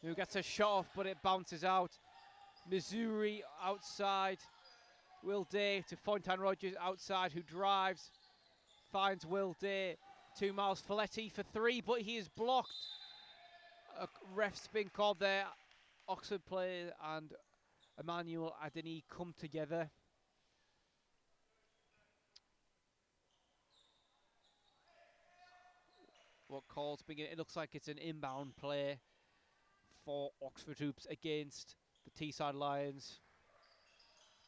who gets a shot off, but it bounces out. Missouri outside. Wilday to Foyntan Rogers outside, who drives. Finds Wilday to Miles Fletty for 3, but he is blocked. A ref's been called there. Oxford player and Emmanuel Adeni come together. What call's been given? It looks like it's an inbound play for Oxford Hoops against the Teesside Lions.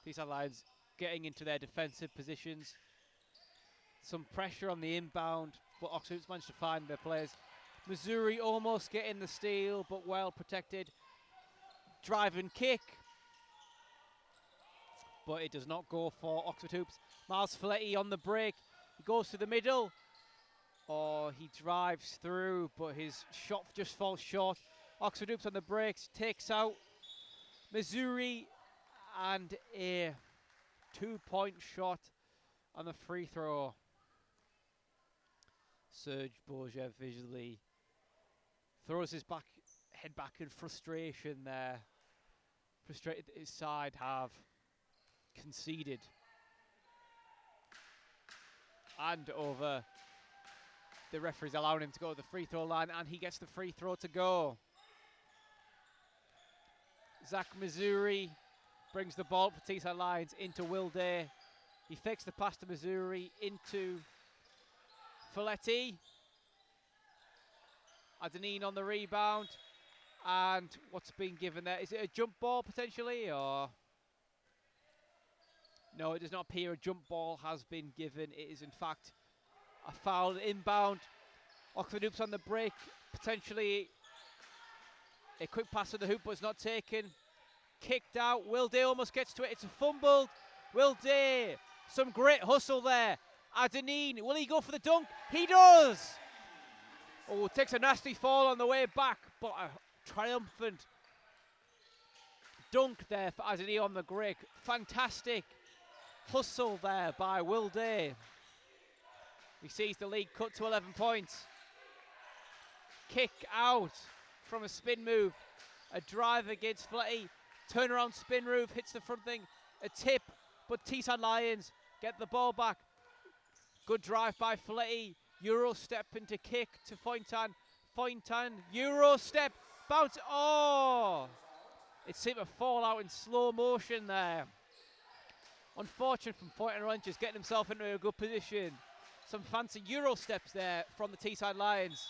Teesside Lions getting into their defensive positions. Some pressure on the inbound, but Oxford Hoops managed to find their players. Missouri almost getting the steal, but well protected. Drive and kick, but it does not go for Oxford Hoops. Miles Fletty on the break. He goes to the middle. Oh, he drives through, but his shot just falls short. Oxford Hoops on the breaks, takes out Missouri, and a 2-point shot on the free throw. Serge Bourget visually throws his head back in frustration there. Frustrated that his side have conceded. And over. The referee's allowing him to go to the free throw line, and he gets the free throw to go. Zach Missouri brings the ball for Teesside Lions into Wilday. He fakes the pass to Missouri into Fletty. Adenine on the rebound. And what's been given there? Is it a jump ball potentially, or? No, it does not appear a jump ball has been given. It is in fact a foul inbound. Oxford Hoops on the break. Potentially a quick pass to the hoop, but it's not taken. Kicked out. Wilday almost gets to it. It's a fumbled. Wilday. Some great hustle there. Adenine. Will he go for the dunk? He does. Oh, takes a nasty fall on the way back, but a triumphant dunk there for Adenine on the break. Fantastic hustle there by Wilday. He sees the lead cut to 11 points. Kick out from a spin move. A drive against Fletty. Turnaround spin move, hits the front thing. A tip, but Teesside Lions get the ball back. Good drive by Fletty. Euro step into kick to Foyntan. Foyntan, Euro step, bounce. Oh! It seemed to fall out in slow motion there. Unfortunate from Foyntan Rogers, getting himself into a good position. Some fancy Euro steps there from the Teesside Lions.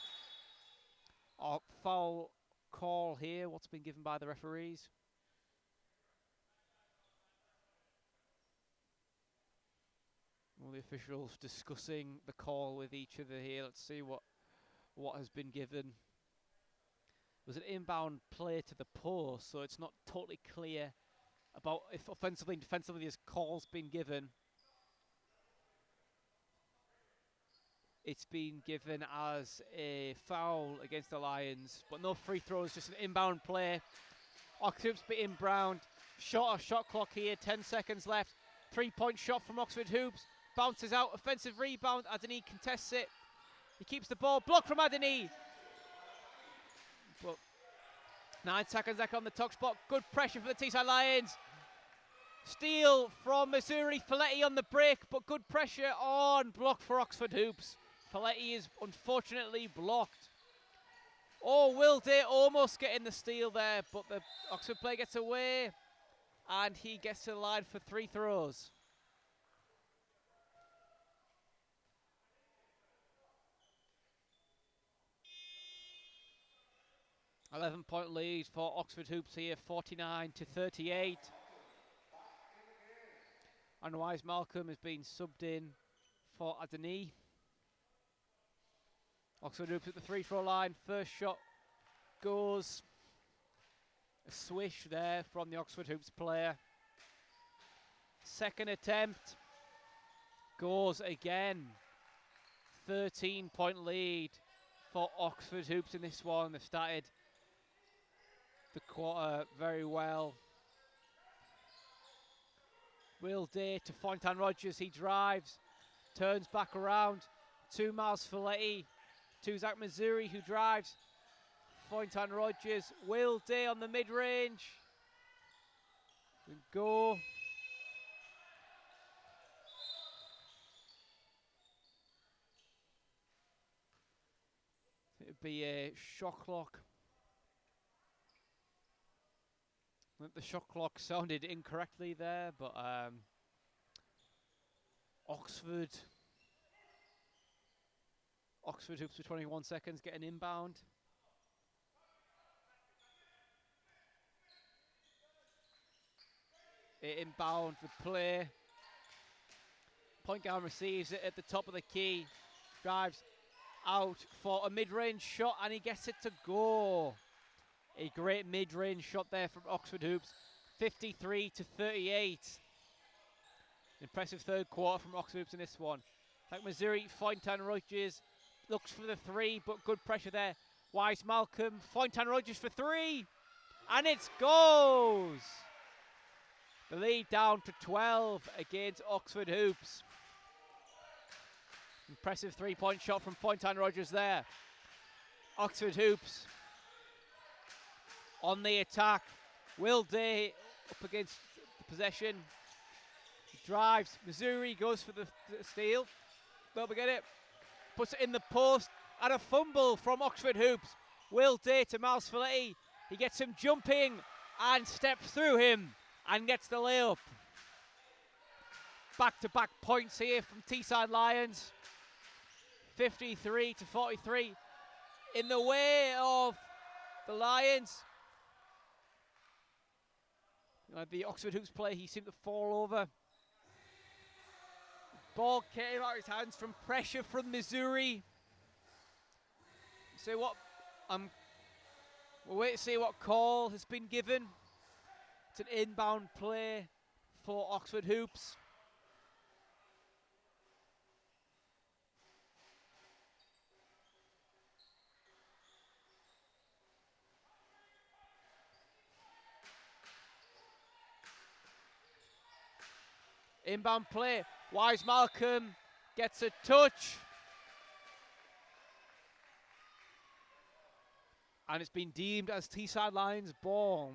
Oh, foul call here. What's been given by the referees? All the officials discussing the call with each other here. Let's see what has been given. It was an inbound play to the post, so it's not totally clear about if offensively and defensively this call's been given. It's been given as a foul against the Lions, but no free throws, just an inbound play. Oxford's been inbound. Shot clock here, 10 seconds left. 3-point shot from Oxford Hoops. Bounces out, offensive rebound. Adeni contests it. He keeps the ball. Blocked from Adeni. But 9 seconds left on the top spot. Good pressure for the Teesside Lions. Steal from Missouri. Folletti on the break, but good pressure on. Block for Oxford Hoops. Folletti is unfortunately blocked. Oh, Will Day almost getting the steal there, but the Oxford player gets away, and he gets to the line for 3 throws. .11 lead for Oxford Hoops here, 49-38. And Wise Malcolm has been subbed in for Adeni. Oxford Hoops at the free throw line. First shot goes. A swish there from the Oxford Hoops player. Second attempt goes again. 13-point lead for Oxford Hoops in this one. They've started the quarter very well. Will Day to Fontaine Rogers. He drives, turns back around. To Miles Folletti. To Zach Missouri, who drives. Fontaine Rogers. Will Day on the mid-range. Go. It would be a shot clock. The shot clock sounded incorrectly there, but Oxford Hoops for 21 seconds, get an inbound. Inbound the play. Point guard receives it at the top of the key. Drives out for a mid-range shot, and he gets it to go. A great mid-range shot there from Oxford Hoops. 53-38. Impressive third quarter from Oxford Hoops in this one. Like Missouri, Fontaine Rogers looks for the 3, but good pressure there. Wise Malcolm, Fontaine Rogers for 3, and it goes. The lead down to 12 against Oxford Hoops. Impressive 3-point shot from Fontaine Rogers there. Oxford Hoops on the attack. Will Day up against the possession. He drives. Missouri goes for the steal. They'll get it. Puts it in the post. And a fumble from Oxford Hoops. Will Day to Miles Folletti. He gets him jumping and steps through him and gets the layup. Back-to-back points here from Teesside Lions. 53-43. In the way of the Lions. The Oxford Hoops player, he seemed to fall over. Ball came out of his hands from pressure from Missouri. So what? We'll wait to see what call has been given. It's an inbound play for Oxford Hoops. Inbound play. Wise Malcolm gets a touch. And it's been deemed as Teesside Lions ball.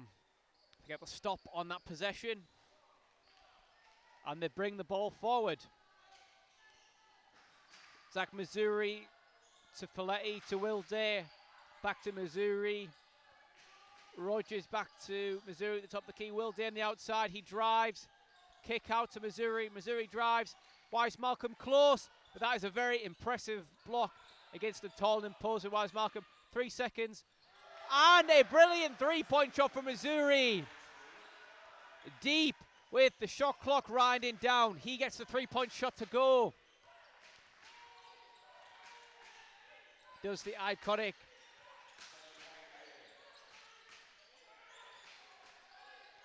They get the stop on that possession. And they bring the ball forward. Zach Missouri to Folletti to Will Day. Back to Missouri. Rogers back to Missouri at the top of the key. Will Day on the outside. He drives. Kick out to Missouri. Missouri drives. Wise Malcolm close. But that is a very impressive block against the tall and imposing Wise Malcolm. 3 seconds. And a brilliant 3-point shot from Missouri. Deep with the shot clock winding down. He gets the 3-point shot to go. Does the iconic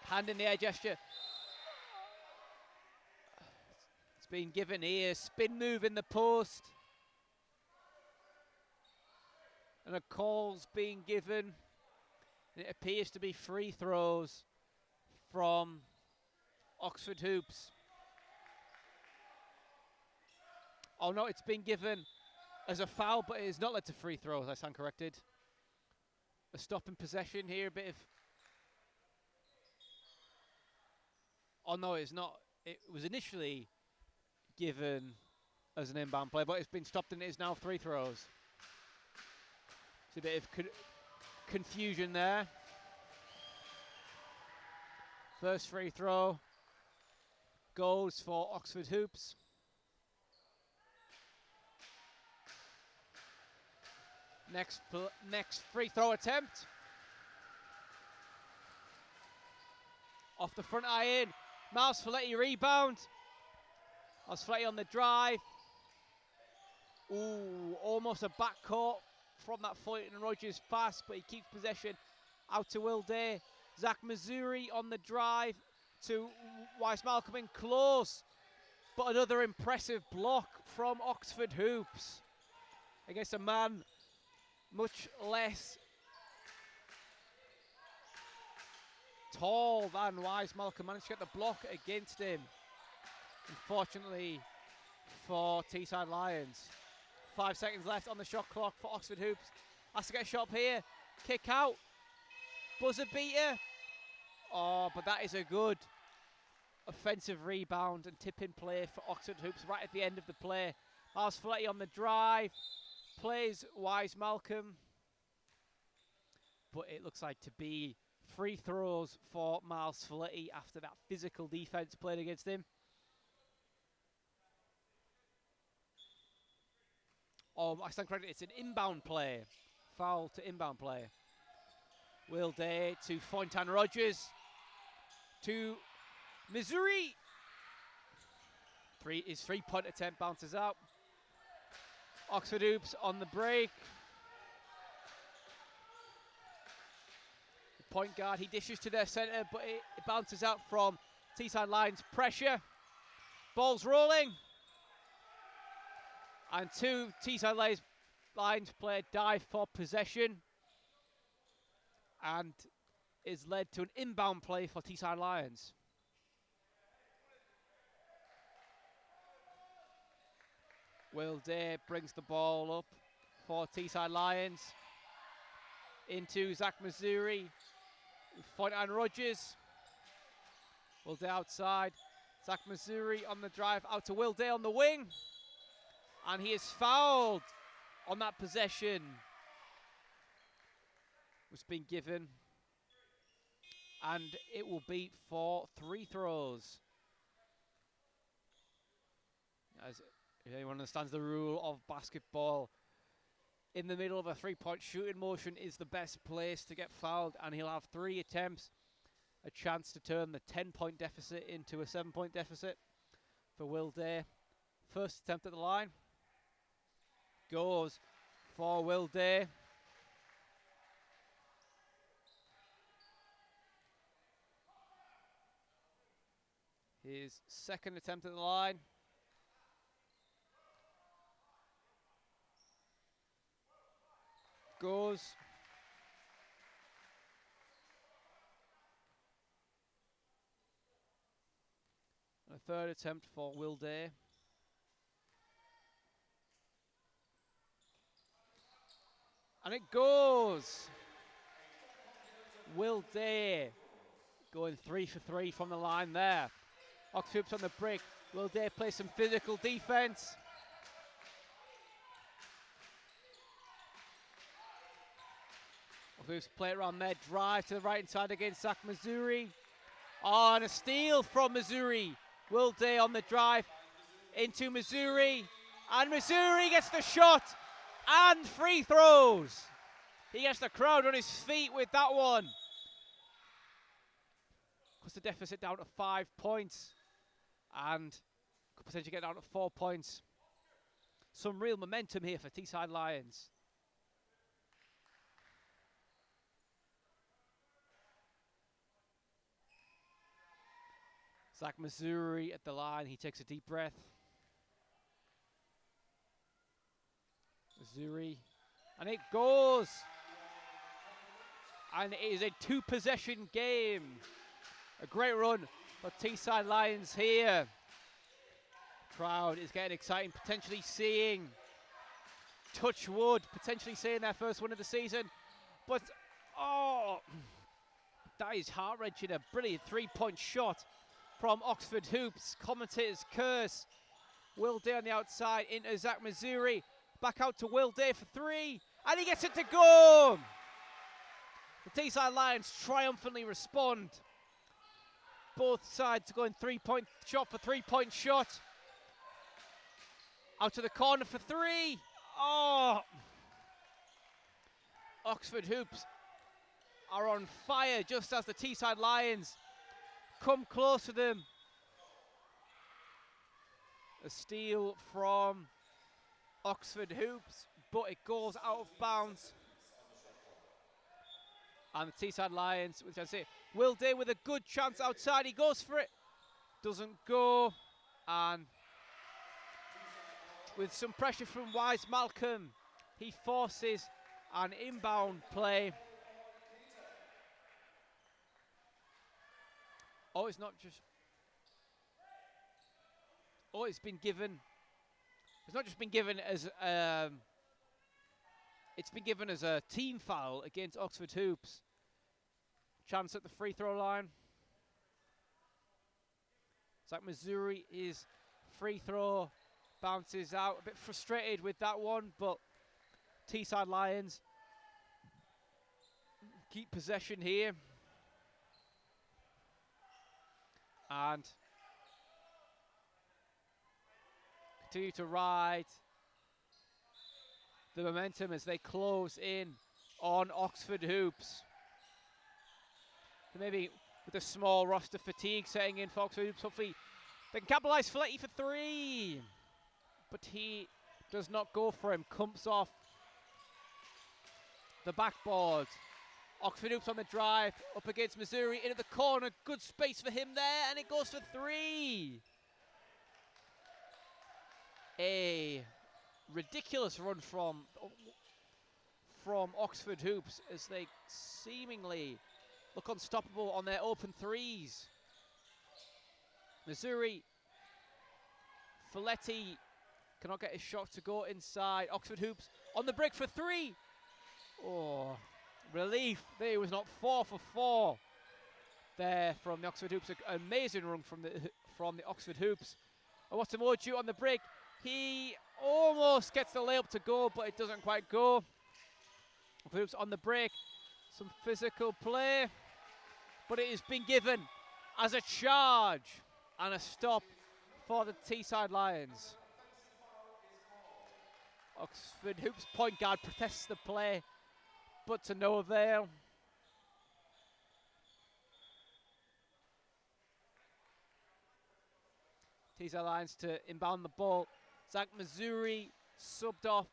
hand in the air gesture. It's been given here. Spin move in the post. And a call's being given. It appears to be free throws from Oxford Hoops. Oh no, it's been given as a foul, but it has not led to free throws. I stand corrected. A stop in possession here, a bit of... Oh no, it's not. It was initially given as an inbound play, but it's been stopped and it is now free throws. It's a bit of confusion there. First free throw goes for Oxford Hoops. Next free throw attempt. Off the front iron. Miles Folletti rebound. Miles Folletti on the drive. Ooh, almost a backcourt from that Fulton and Rogers pass, but he keeps possession out to Will Day. Zach Missouri on the drive to Weiss Malcolm in close, but another impressive block from Oxford Hoops against a man much less tall than Weiss Malcolm. Managed to get the block against him. Unfortunately for Teesside Lions. 5 seconds left on the shot clock for Oxford Hoops. Has to get a shot up here. Kick out. Buzzer beater. Oh, but that is a good offensive rebound and tip-in play for Oxford Hoops right at the end of the play. Miles Folletti on the drive. Plays Weiss Malcolm. But it looks like to be free throws for Miles Folletti after that physical defense played against him. Oh, I stand corrected. It's an inbound play. Foul to inbound play. Will Day to Fontaine Rogers. To Missouri. His three-point attempt bounces out. Oxford Hoops on the break. The point guard, he dishes to their centre, but it bounces out from Teesside Lions. Pressure. Ball's rolling. And two Teesside Lions player dive for possession. And is led to an inbound play for Teesside Lions. Will Day brings the ball up for Teesside Lions. Into Zach Missouri. Fontaine Rogers. Will Day outside. Zach Missouri on the drive out to Will Day on the wing. And he is fouled on that possession. Was being given. And it will be for 3 throws. As if anyone understands the rule of basketball, in the middle of a 3-point shooting motion is the best place to get fouled, and he'll have 3 attempts, a chance to turn the 10-point deficit into a 7-point deficit for Will Day. First attempt at the line goes for Will Day. His second attempt at the line goes. And a third attempt for Will Day. And it goes. Will Day going 3 for 3 from the line there. Oxford Hoops on the break. Will Day play some physical defense? Oxford Hoops play it around their drive to the right hand side against Zach Missouri. Oh, and a steal from Missouri. Will Day on the drive into Missouri. And Missouri gets the shot and free throws. He gets the crowd on his feet with that one. Puts the deficit down to 5 points. And could potentially get down to 4 points. Some real momentum here for Teesside Lions. Zach Missouri at the line. He takes a deep breath. Missouri. And it goes. And it is a 2-possession game. A great run for Teesside Lions here. Crowd is getting exciting, potentially seeing touch wood, potentially seeing their first win of the season. But, oh, that is heart-wrenching. A brilliant three-point shot from Oxford Hoops. Commentators curse. Will Day on the outside into Zach Missouri. Back out to Will Day for three. And he gets it to go. The Teesside Lions triumphantly respond. Both sides going three-point shot for three-point shot. Out to the corner for three. Oh! Oxford Hoops are on fire just as the Teesside Lions come close to them. A steal from Oxford Hoops, but it goes out of bounds. And the Teesside Lions, which I say, Will Day with a good chance outside. He goes for it. Doesn't go. And with some pressure from Wise Malcolm, he forces an inbound play. Oh, it's not just... Oh, it's been given... It's not just been given as... it's been given as a team foul against Oxford Hoops. Chance at the free throw line. Zach Missouri is free throw. Bounces out. A bit frustrated with that one, but Teesside Lions keep possession here. And continue to ride the momentum as they close in on Oxford Hoops. Maybe with a small roster fatigue setting in for Oxford Hoops, hopefully they can capitalise. Fletty for three. But he does not go for him. Comes off the backboard. Oxford Hoops on the drive. Up against Missouri. Into the corner. Good space for him there. And it goes for three. A ridiculous run from Oxford Hoops as they seemingly look unstoppable on their open threes. Missouri. Folletti cannot get his shot to go inside. Oxford Hoops on the break for three. Oh, relief. There was not 4 for 4 there from the Oxford Hoops. An amazing run from the Oxford Hoops. Owatemoju on the break. He almost gets the layup to go, but it doesn't quite go. Oxford Hoops on the break. Some physical play, but it has been given as a charge and a stop for the Teesside Lions. Oxford Hoops point guard protests the play, but to no avail. Teesside Lions to inbound the ball. Zach Missouri subbed off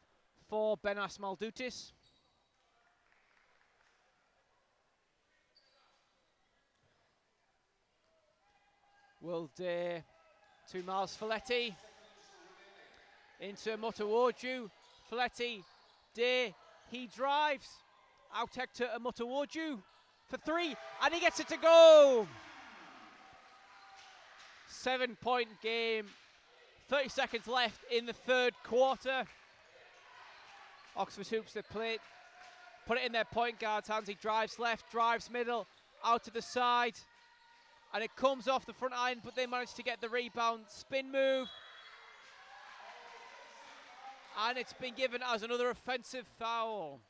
for Ben Sedgwick. Will Day to Miles Folletti. Into Owatemoju. Folletti. Day. He drives. Out to Owatemoju for three. And he gets it to go. 7-point game. 30 seconds left in the third quarter. Oxford Hoops, they put it in their point guard's hands. He drives left, drives middle, out to the side. And it comes off the front iron, but they manage to get the rebound. Spin move. And it's been given as another offensive foul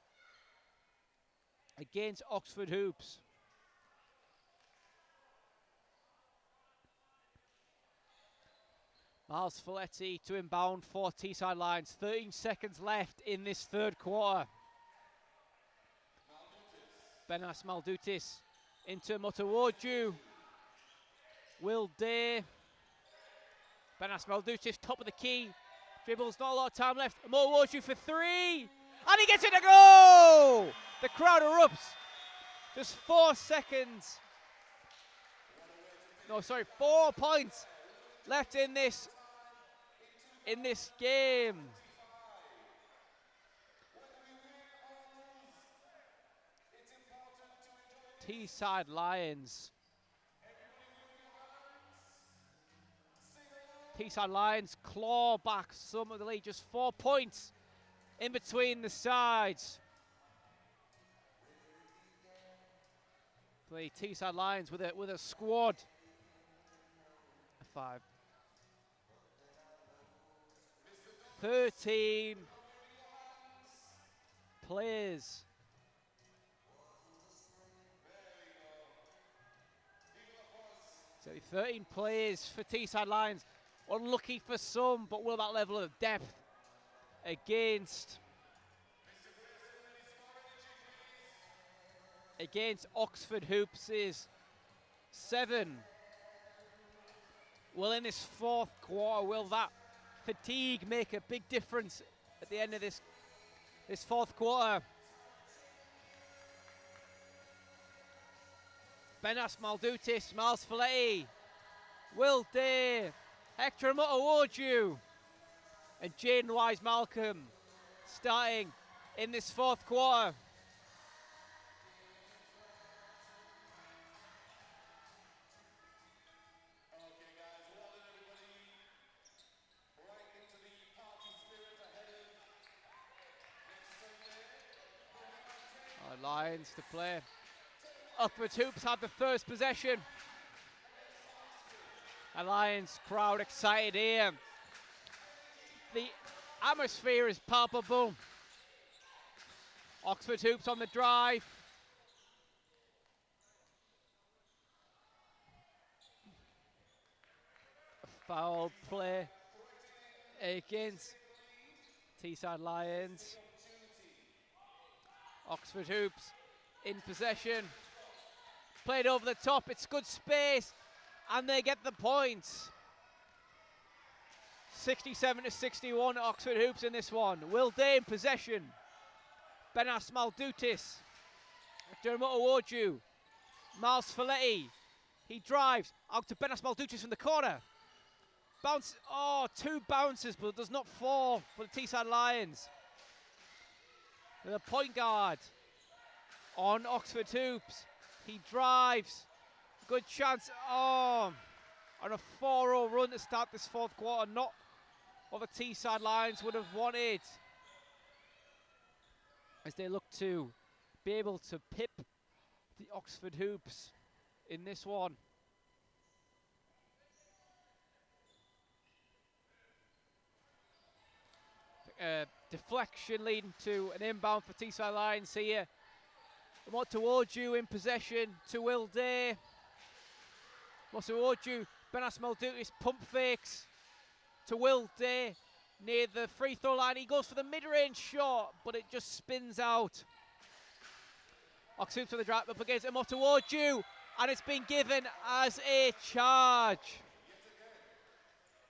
against Oxford Hoops. Miles Folletti to inbound for Teesside Lions. 13 seconds left in this third quarter. Ben Sedgwick into Owatemoju. Will Day. Ben Sedgwick, top of the key. Dribbles, not a lot of time left. Owatemoju for three. And he gets it to go! The crowd erupts. Just 4 seconds. No, sorry, 4 points left in this game. Teesside Lions Teesside Lions claw back some of the lead, just 4 points in between the sides. The Teesside Lions with a squad of 5. 13 players. So 13 players for Teesside Lions. Unlucky for some, but will that level of depth against Oxford Hoops is 7. Well, in this fourth quarter, will that fatigue make a big difference at the end of this fourth quarter? Ben Sedgwick, Miles Folletti, Will Day, Hector Amotawoju, and Jaden Wise-Malcolm starting in this fourth quarter. Lions to play. Oxford Hoops had the first possession. A Lions crowd excited here. The atmosphere is palpable. Oxford Hoops on the drive. A foul play against Teesside Lions. Oxford Hoops in possession. Played over the top, it's good space, and they get the points. 67-61, Oxford Hoops in this one. Will Day in possession. Ben Sedgwick, Hector Amotawoju, Miles Folletti. He drives out to Ben Sedgwick from the corner. Bounce, 2 bounces, but does not fall for the Teesside Lions. The point guard on Oxford Hoops. He drives. Good chance. On a 4-0 run to start this fourth quarter. Not what the Teesside Lions would have wanted, as they look to be able to pip the Oxford Hoops in this one. Deflection leading to an inbound for Teesside Lions here. Amotawoju in possession to Will Day. Amotawoju, Ben Sedgwick pump fakes to Will Day near the free throw line. He goes for the mid-range shot, but it just spins out. Oxford for the drive up against Amotawoju, and it's been given as a charge.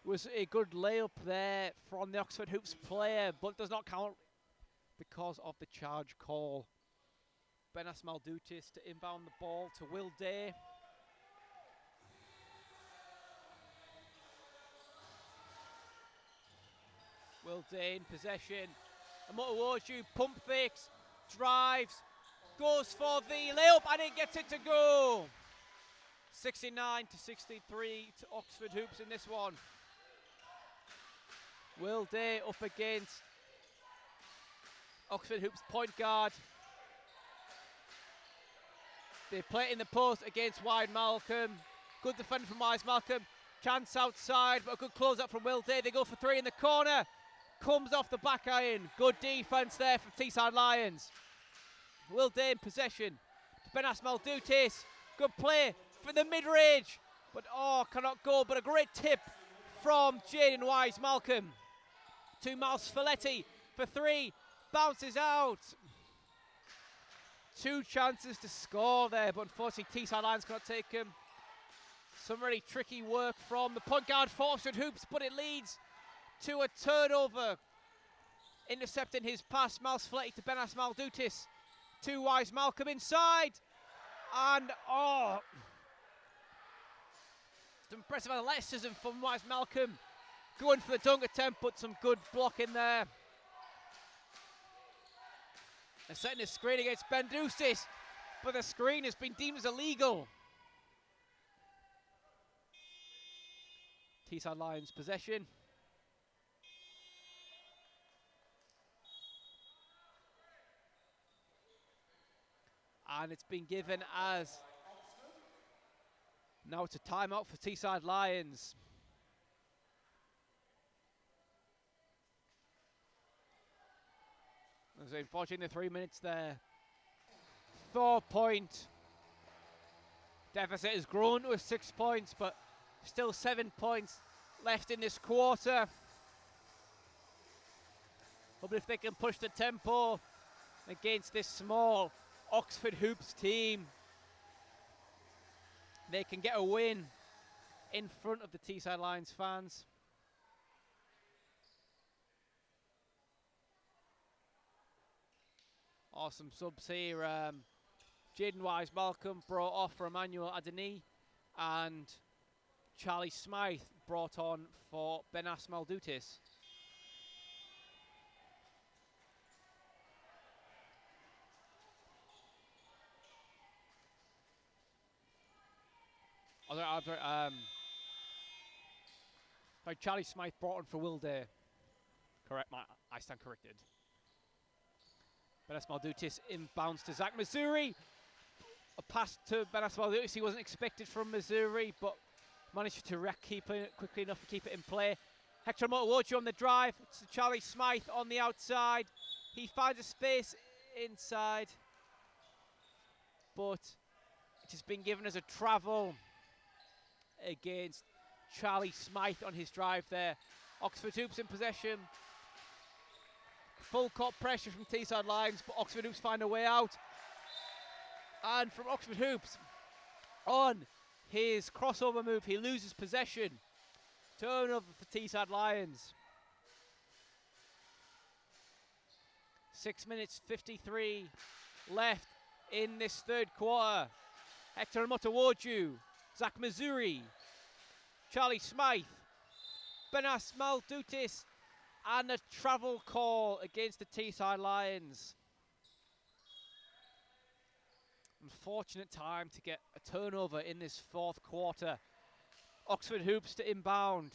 Was a good layup there from the Oxford Hoops player, but does not count because of the charge call. Ben Sedgwick to inbound the ball to Will Day. Will Day in possession. Amotawoju pump fakes, drives, goes for the layup, and it gets it to go. 69-63 to Oxford Hoops in this one. Will Day up against Oxford Hoops point guard. They play it in the post against Wise-Malcolm. Good defender from Wise-Malcolm. Chance outside, but a good close up from Will Day. They go for 3 in the corner. Comes off the back iron. Good defense there from Teesside Lions. Will Day in possession. Ben Sedgwick. Good play for the mid-range, but cannot go. But a great tip from Jaden Wise-Malcolm to Miles Folletti for 3. Bounces out. 2 chances to score there, but unfortunately Teesside Lions cannot take him. Some really tricky work from the point guard for Oxford Hoops, but it leads to a turnover. Intercepting his pass, Miles Folletti to Ben Sedgwick to Wise-Malcolm inside. And it's impressive athleticism from Wise-Malcolm. Going for the dunk attempt, but some good blocking there. They're setting a screen against Ben Sedgwick, but the screen has been deemed as illegal. Teesside Lions possession. And it's been given as, now it's a timeout for Teesside Lions. So unfortunately, 3 minutes there. 4-point deficit has grown to 6 points, but still 7 points left in this quarter. But if they can push the tempo against this small Oxford Hoops team, they can get a win in front of the Teesside Lions fans. Awesome subs here. Jaden Wise-Malcolm brought off for Emmanuel Adeni, and Charlie Smythe brought on for Benas Maldutis. Sorry, Charlie Smythe brought on for Will Day. Correct, I stand corrected. Benas Maldutis inbounds to Zach Missouri. A pass to Benas Maldutis. He wasn't expected from Missouri, but managed to keep it quickly enough to keep it in play. Hector Motowoju on the drive. It's Charlie Smythe on the outside. He finds a space inside, but it has been given as a travel against Charlie Smythe on his drive there. Oxford Hoops in possession. Full court pressure from Teesside Lions, but Oxford Hoops find a way out. And from Oxford Hoops, on his crossover move, he loses possession. Turnover for Teesside Lions. 6 minutes 53 left in this third quarter. Hector Motowoju, Zach Missouri, Charlie Smythe, Benas Maldutis, and a travel call against the Teesside Lions. Unfortunate time to get a turnover in this fourth quarter. Oxford Hoops to inbound.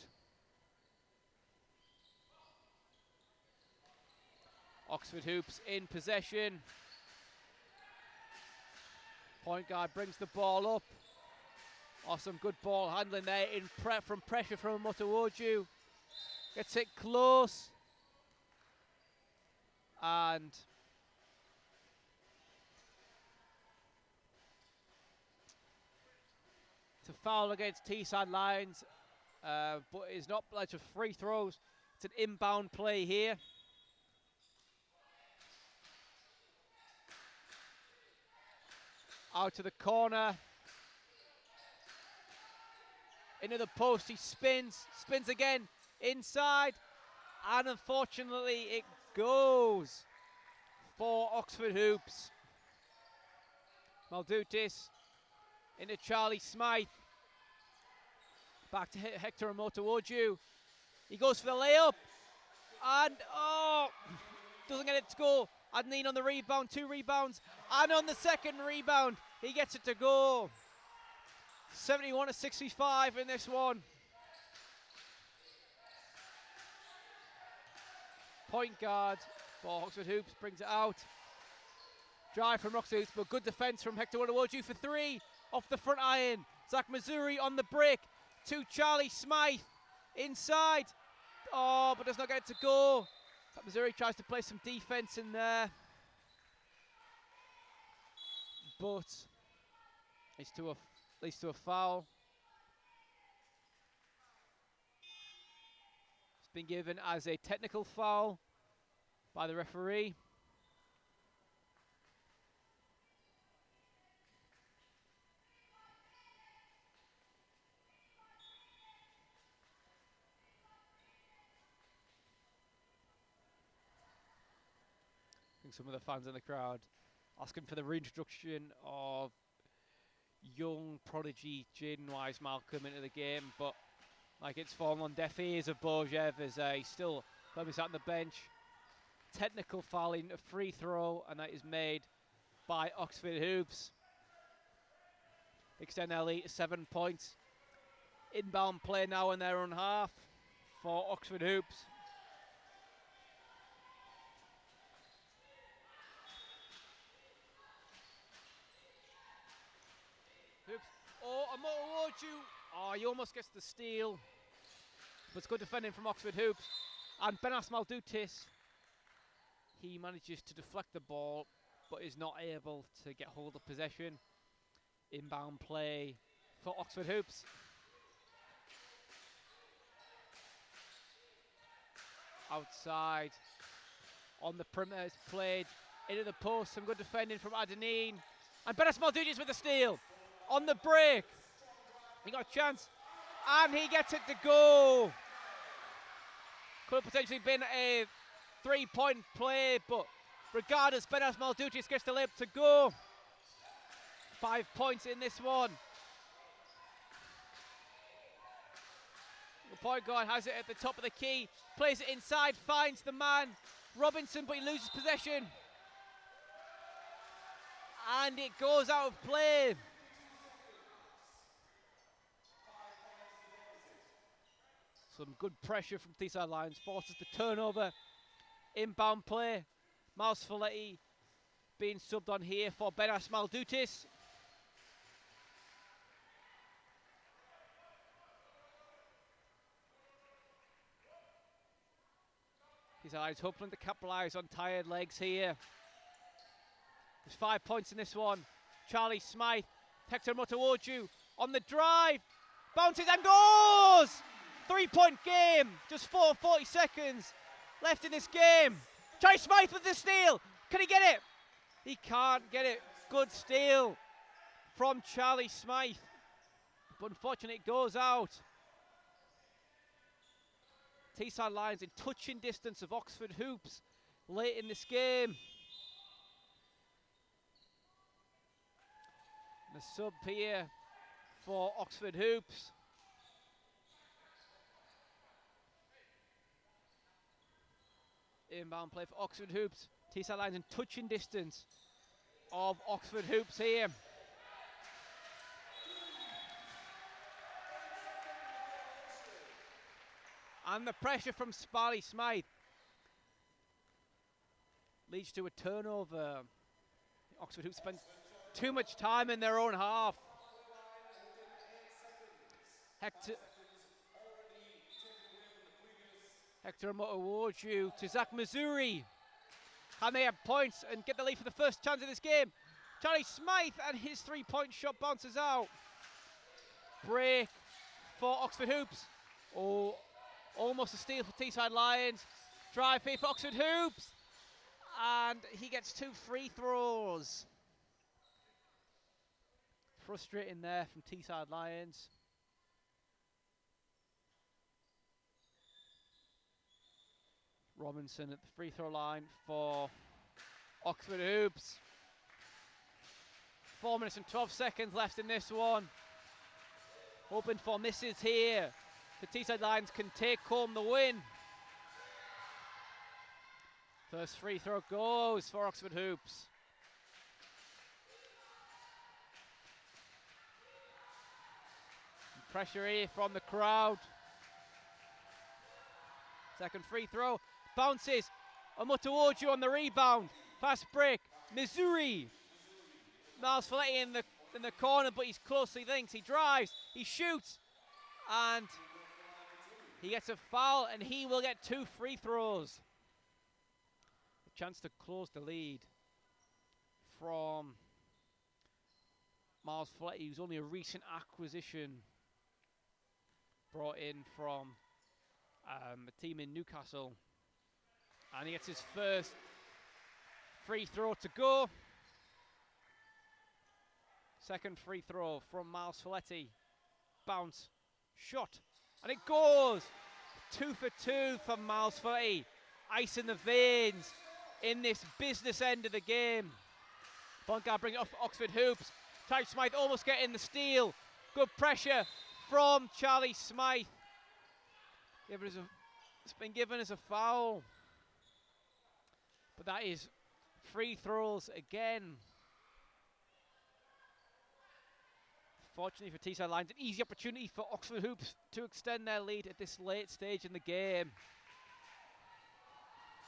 Oxford Hoops in possession. Point guard brings the ball up. Awesome, good ball handling there in from pressure from Motowoju. Gets it close. And it's a foul against Teesside Lions, but it's not like a free throws. It's an inbound play here. Out to the corner. Into the post, he spins again, inside, and unfortunately it goes for Oxford Hoops. Maldutis into Charlie Smythe. Back to Hector Motowoju. He goes for the layup, and doesn't get it to go. Adneen on the rebound, 2 rebounds, and on the second rebound, he gets it to go. 71-65 in this one. Point guard for Oxford Hoops brings it out. Drive from Oxford Hoops, but good defense from Hector Motowoju for 3 off the front iron. Zach Missouri on the break to Charlie Smythe inside. Oh, but does not get it to go. Zach Missouri tries to play some defense in there, but leads to a foul. It's been given as a technical foul by the referee. I think some of the fans in the crowd asking for the reintroduction of young prodigy Jaden Wise-Malcolm into the game, but like it's fallen on deaf ears of Bojev as he's still firmly sat on the bench. Technical fouling, a free throw, and that is made by Oxford Hoops. Extend their lead to 7 points. Inbound play now in their own half for Oxford Hoops. Hoops. Oh, he almost gets the steal. But it's good defending from Oxford Hoops. And Benas Maldutis, he manages to deflect the ball, but is not able to get hold of possession. Inbound play for Oxford Hoops. Outside on the perimeter, it's played into the post. Some good defending from Adenine. And Benas Maldutis with the steal on the break. He got a chance and he gets it to go. Could have potentially been a 3-point play, but regardless, Benas Maldutis gets the layup to go. 5 points in this one. The point guard has it at the top of the key, plays it inside, finds the man, Robinson, but he loses possession. And it goes out of play. Some good pressure from Teesside Lions, forces the turnover. Inbound play. Miles Folletti being subbed on here for Benas Maldutis. Teesside Lions hoping to capitalise on tired legs here. There's 5 points in this one. Charlie Smythe, Hector Motowoju on the drive. Bounces and goes! 3-point game, just 40 seconds left in this game. Charlie Smythe with the steal. Can he get it? He can't get it. Good steal from Charlie Smythe. But unfortunately it goes out. Teesside Lions in touching distance of Oxford Hoops late in this game. And a sub here for Oxford Hoops. Inbound play for Oxford Hoops. Teesside Lions in touching distance of Oxford Hoops here. And the pressure from Charlie Smythe leads to a turnover. Oxford Hoops spent too much time in their own half. Hector Motowoju to Zach Missouri. Can they have points and get the lead for the first chance of this game? Charlie Smythe and his 3-point shot bounces out. Break for Oxford Hoops. Oh, almost a steal for Teesside Lions. Drive here for Oxford Hoops. And he gets 2 free throws. Frustrating there from Teesside Lions. Robinson at the free throw line for Oxford Hoops. 4 minutes and 12 seconds left in this one. Hoping for misses here. The Teesside Lions can take home the win. First free throw goes for Oxford Hoops. Pressure here from the crowd. Second free throw. Bounces. Motowoju on the rebound. Fast break. Missouri. Miles Folletti in the corner, but he's closely linked. He drives. He shoots. And he gets a foul, and he will get 2 free throws. A chance to close the lead from Miles Folletti, who's only a recent acquisition brought in from a team in Newcastle. And he gets his first free throw to go. Second free throw from Miles Folletti. Bounce, shot, and it goes. 2 for 2 for Miles Folletti. Ice in the veins in this business end of the game. Point guard bring it off Oxford Hoops. Charlie Smythe almost getting the steal. Good pressure from Charlie Smythe. It's been given as a foul. But that is free throws again Fortunately for Teesside Lions, an easy opportunity for Oxford Hoops to extend their lead at this late stage in the game.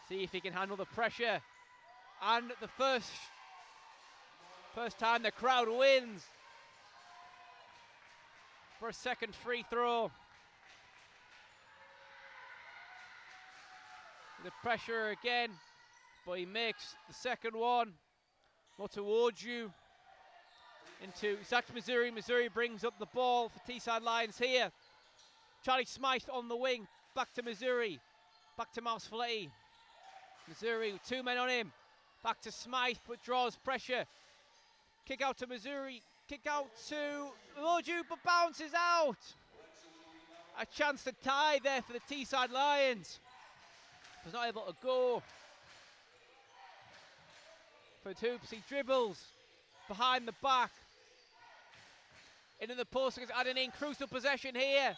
See if he can handle the pressure. And the first time the crowd wins for a second free throw. The pressure again, but he makes the second one. More towards you. Into Zach Missouri. Missouri brings up the ball for Teesside Lions here. Charlie Smythe on the wing. Back to Missouri. Back to Mouse Folletti. Missouri with 2 men on him. Back to Smythe, but draws pressure. Kick out to Missouri. Kick out to Moju, but bounces out. A chance to tie there for the Teesside Lions. Was not able to go. For Hoops, he dribbles behind the back. Into the post against Adenine. Crucial possession here.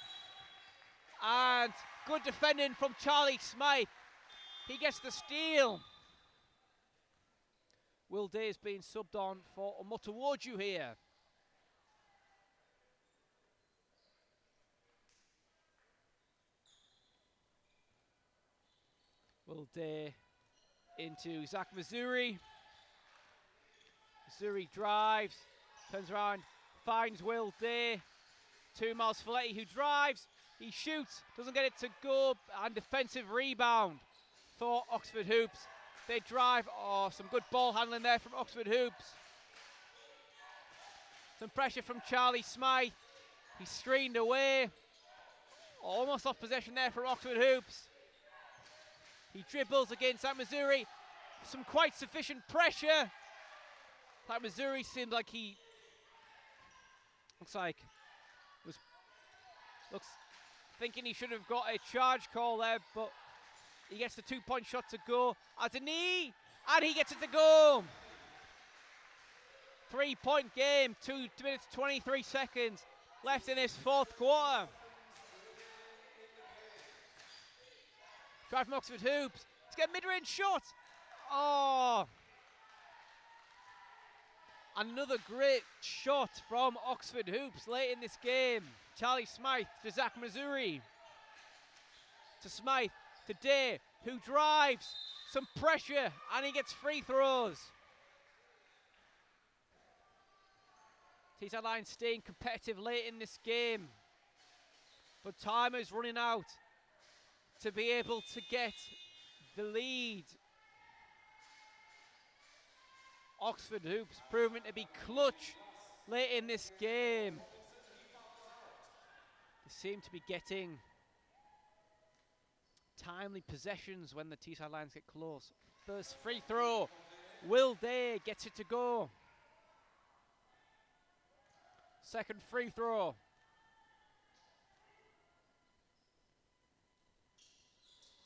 And good defending from Charlie Smythe. He gets the steal. Will Day is being subbed on for Omotowoju here. Will Day into Zach Missouri. Missouri drives, turns around, finds Will Day. To Miles Folletti, who drives, he shoots, doesn't get it to go, and defensive rebound for Oxford Hoops. They drive, some good ball handling there from Oxford Hoops. Some pressure from Charlie Smythe. He's screened away. Almost off possession there for Oxford Hoops. He dribbles against that Missouri. Some quite sufficient pressure. That Missouri seems like he looks thinking he should have got a charge call there, but he gets the 2-point shot to go. At a knee, and he gets it to go. 3-point game, 2 minutes 23 seconds left in this fourth quarter. Drive from Oxford Hoops. Let's get mid-range shot. Oh. Another great shot from Oxford Hoops late in this game. Charlie Smythe to Zach Missouri. To Smythe, to Day, who drives. Some pressure, and he gets free throws. Teesside Lions staying competitive late in this game. But time is running out to be able to get the lead. Oxford Hoops proving to be clutch late in this game. They seem to be getting timely possessions when the Teesside Lions get close. First free throw. Will Day gets it to go. Second free throw.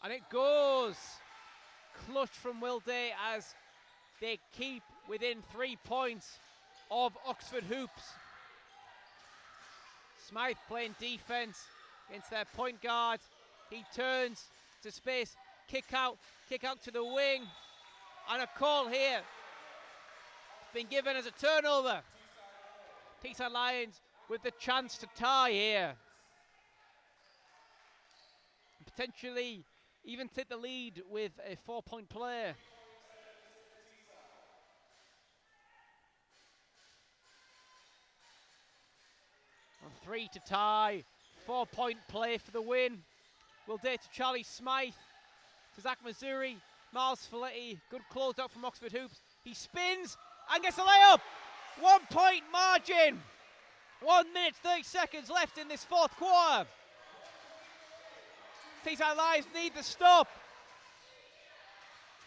And it goes. Clutch from Will Day as they keep within 3 points of Oxford Hoops. Smythe playing defense against their point guard. He turns to space, kick out to the wing, and a call here. It's been given as a turnover. Teesside Lions with the chance to tie here. Potentially even take the lead with a 4-point play. On 3 to tie, 4-point play for the win. Will Day to Charlie Smythe, to Zach Missouri, Miles Folletti, good close out from Oxford Hoops. He spins and gets a layup. 1-point margin. 1 minute, 30 seconds left in this fourth quarter. Teesside Lions need the stop.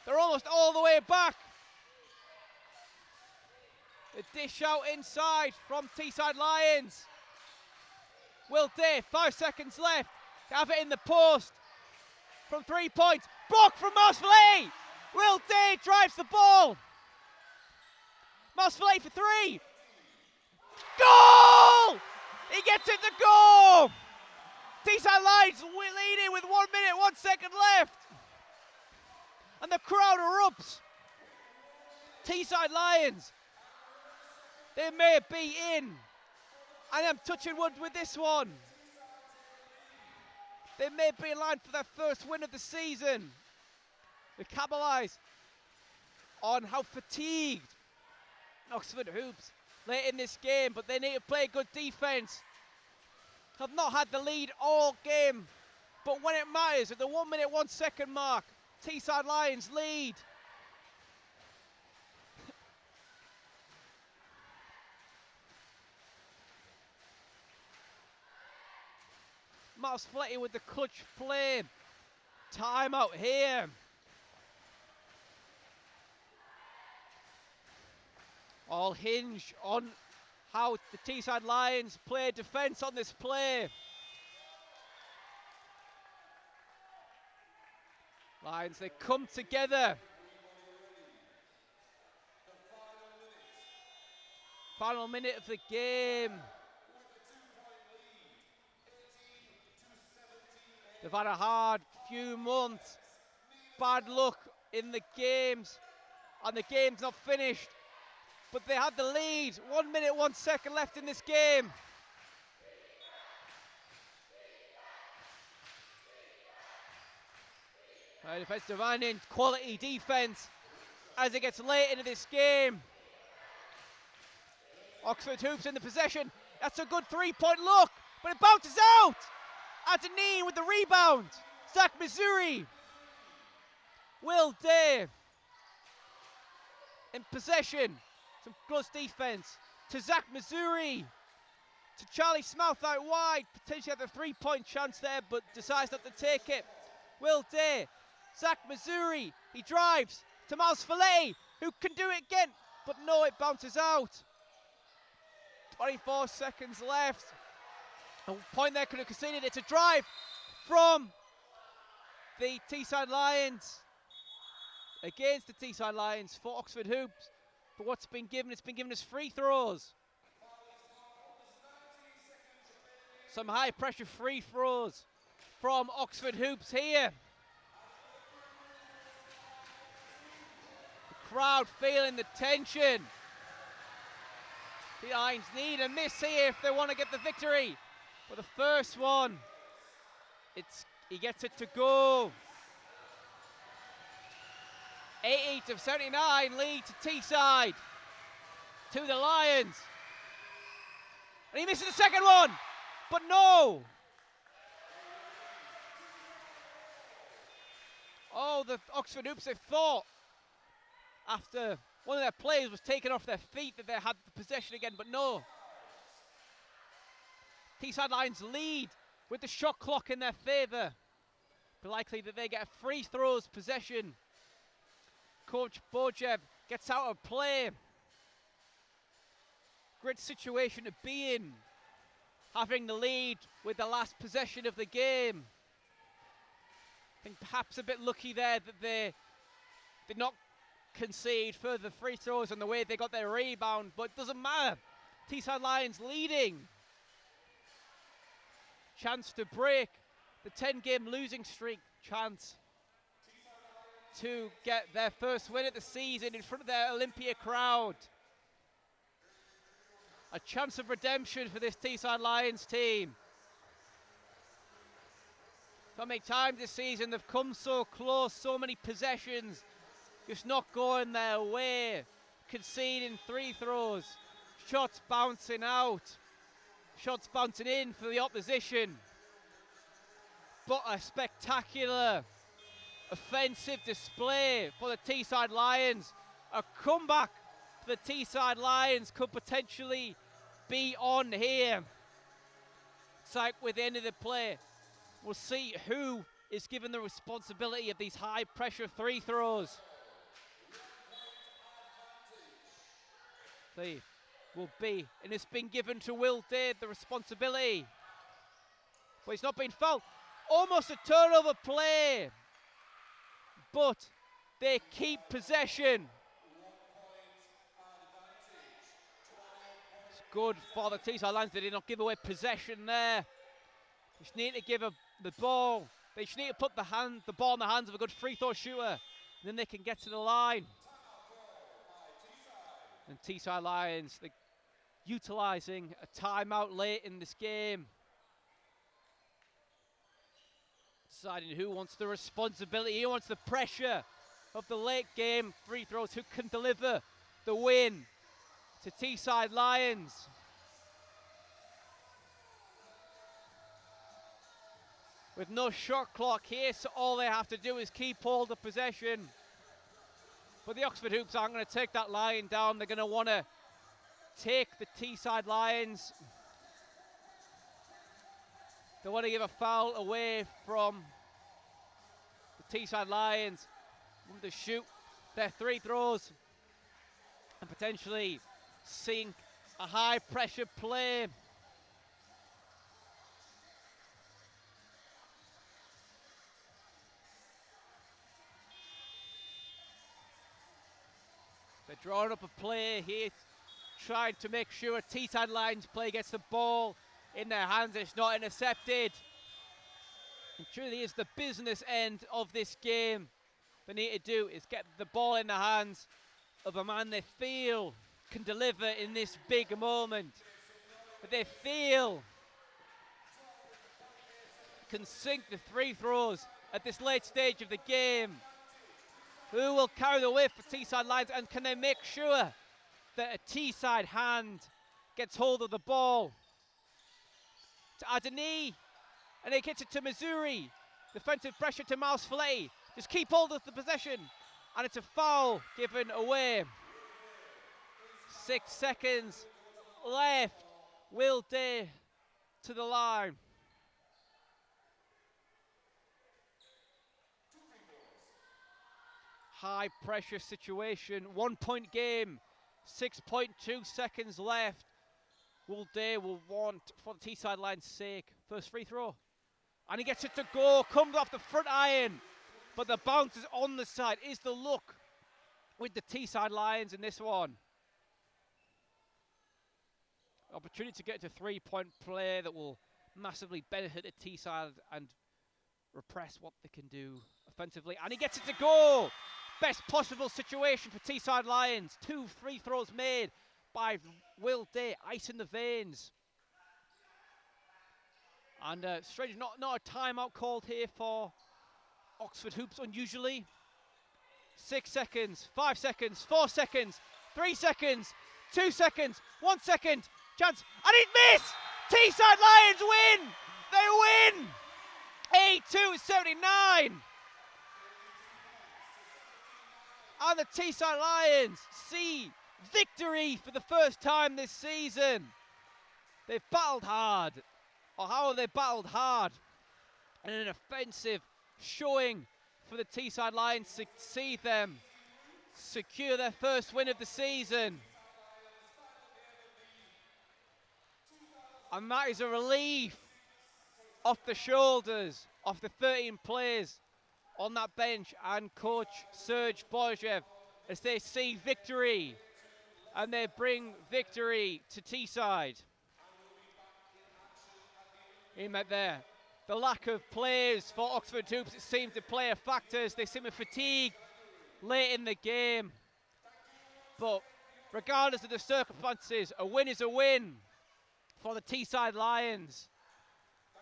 They're almost all the way back. The dish out inside from Teesside Lions. Will Day, 5 seconds left. Have it in the post from 3 points. Block from Miles Folletti. Will Day drives the ball. Miles Folletti for 3. Goal! He gets it to go. Teesside Lions leading with 1 minute, 1 second left. And the crowd erupts. Teesside Lions, they may be in I am touching wood with this one. They may be in line for their first win of the season. They capitalise on how fatigued Oxford Hoops late in this game, but they need to play good defence. Have not had the lead all game, but when it matters, at the 1 minute 1 second mark, Teesside Lions lead. Miles Fletty with the clutch play. Time out here. All hinge on how the Teesside Lions play defence on this play. Lions, they come together. Final minute of the game. They've had a hard few months. Bad luck in the games. And the game's not finished. But they had the lead. 1 minute, 1 second left in this game. Defensive ending, quality defense as it gets late into this game. Oxford Hoops in the possession. That's a good 3-point look, but it bounces out. Adenine with the rebound. Zach Missouri. Will Day in possession. Some close defense to Zach Missouri. To Charlie Smouth out wide. Potentially had a 3-point chance there, but decides not to take it. Will Day. Zach Missouri. He drives to Miles Fletty, who can do it again, but no, it bounces out. 24 seconds left. A point there could have conceded. It's a drive from the Teesside Lions against the Teesside Lions for Oxford Hoops. But what's been given? It's been given as free throws. Some high pressure free throws from Oxford Hoops here. The crowd feeling the tension. The Lions need a miss here if they want to get the victory. But the first one, he gets it to go. 88 of 79 lead to Teesside. To the Lions. And he misses the second one, but no. Oh, the Oxford Hoops, they thought after one of their players was taken off their feet that they had the possession again, but no. Teesside Lions lead with the shot clock in their favour. But likely that they get a free throws possession. Coach Bojev gets out of play. Great situation to be in, having the lead with the last possession of the game. I think perhaps a bit lucky there that they did not concede further free throws on the way they got their rebound, but it doesn't matter. Teesside Lions leading. Chance to break the 10-game losing streak. Chance to get their first win of the season in front of their Olympia crowd. A chance of redemption for this Teesside Lions team. So many times this season they've come so close, so many possessions, just not going their way. Conceding free throws, shots bouncing out. Shots bouncing in for the opposition. But a spectacular offensive display for the Teesside Lions. A comeback for the Teesside Lions could potentially be on here. It's like with the end of the play, we'll see who is given the responsibility of these high pressure free throws. See. Will be, and it's been given to Will Day, the responsibility. But he's not been fouled. Almost a turnover play. But they keep possession. It's good for the Teesside Lions. They did not give away possession there. They just need to give the ball. They just need to put the ball in the hands of a good free throw shooter. And then they can get to the line. And Teesside Lions, they utilising a timeout late in this game. Deciding who wants the responsibility, who wants the pressure of the late game free throws, who can deliver the win to Teesside Lions. With no shot clock here, so all they have to do is keep hold of possession. But the Oxford Hoops aren't going to take that line down. They're going to want to take the Teesside Lions. They want to give a foul away from the Teesside Lions. Want to shoot their free throws and potentially sink a high pressure play. They're drawing up a play here, trying to make sure Teesside Lions play gets the ball in their hands. It's not intercepted. It truly is the business end of this game. They need to do is get the ball in the hands of a man they feel can deliver in this big moment. But they feel can sink the free throws at this late stage of the game. Who will carry the weight for Teesside Lions, and can they make sure that a Teesside hand gets hold of the ball? To Adeni, and he gets it to Missouri. Defensive pressure to Miles Fillet. Just keep hold of the possession, and it's a foul given away. 6 seconds left. Will Day to the line. High pressure situation, 1 point game, 6.2 seconds left. Will Day will want, for the Teesside Lions' sake, first free throw. And he gets it to go, comes off the front iron, but the bounce is on the side. Is the look with the Teesside Lions in this one. Opportunity to get to 3-point play that will massively benefit the Teesside and repress what they can do offensively. And he gets it to go. Best possible situation for Teesside Lions. 2 free throws made by Will Day, ice in the veins. And strange, not a timeout called here for Oxford Hoops unusually. 6 seconds, 5 seconds, 4 seconds, 3 seconds, 2 seconds, 1 second, chance, and it missed! Teesside Lions win! They win! 82-79! And the Teesside Lions see victory for the first time this season. They've battled hard. Or how have they battled hard? And an offensive showing for the Teesside Lions to see them secure their first win of the season. And that is a relief off the shoulders of the 13 players on that bench and coach Serge Borgev as they see victory and they bring victory to Teesside. He met there. The lack of players for Oxford Hoops, it seemed to play a factor as they seem to fatigue late in the game. But regardless of the circumstances, a win is a win for the Teesside Lions.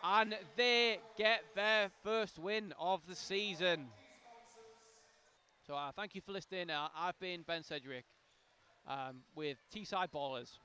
And they get their first win of the season. So thank you for listening. I've been Ben Sedgwick with Teesside Ballers.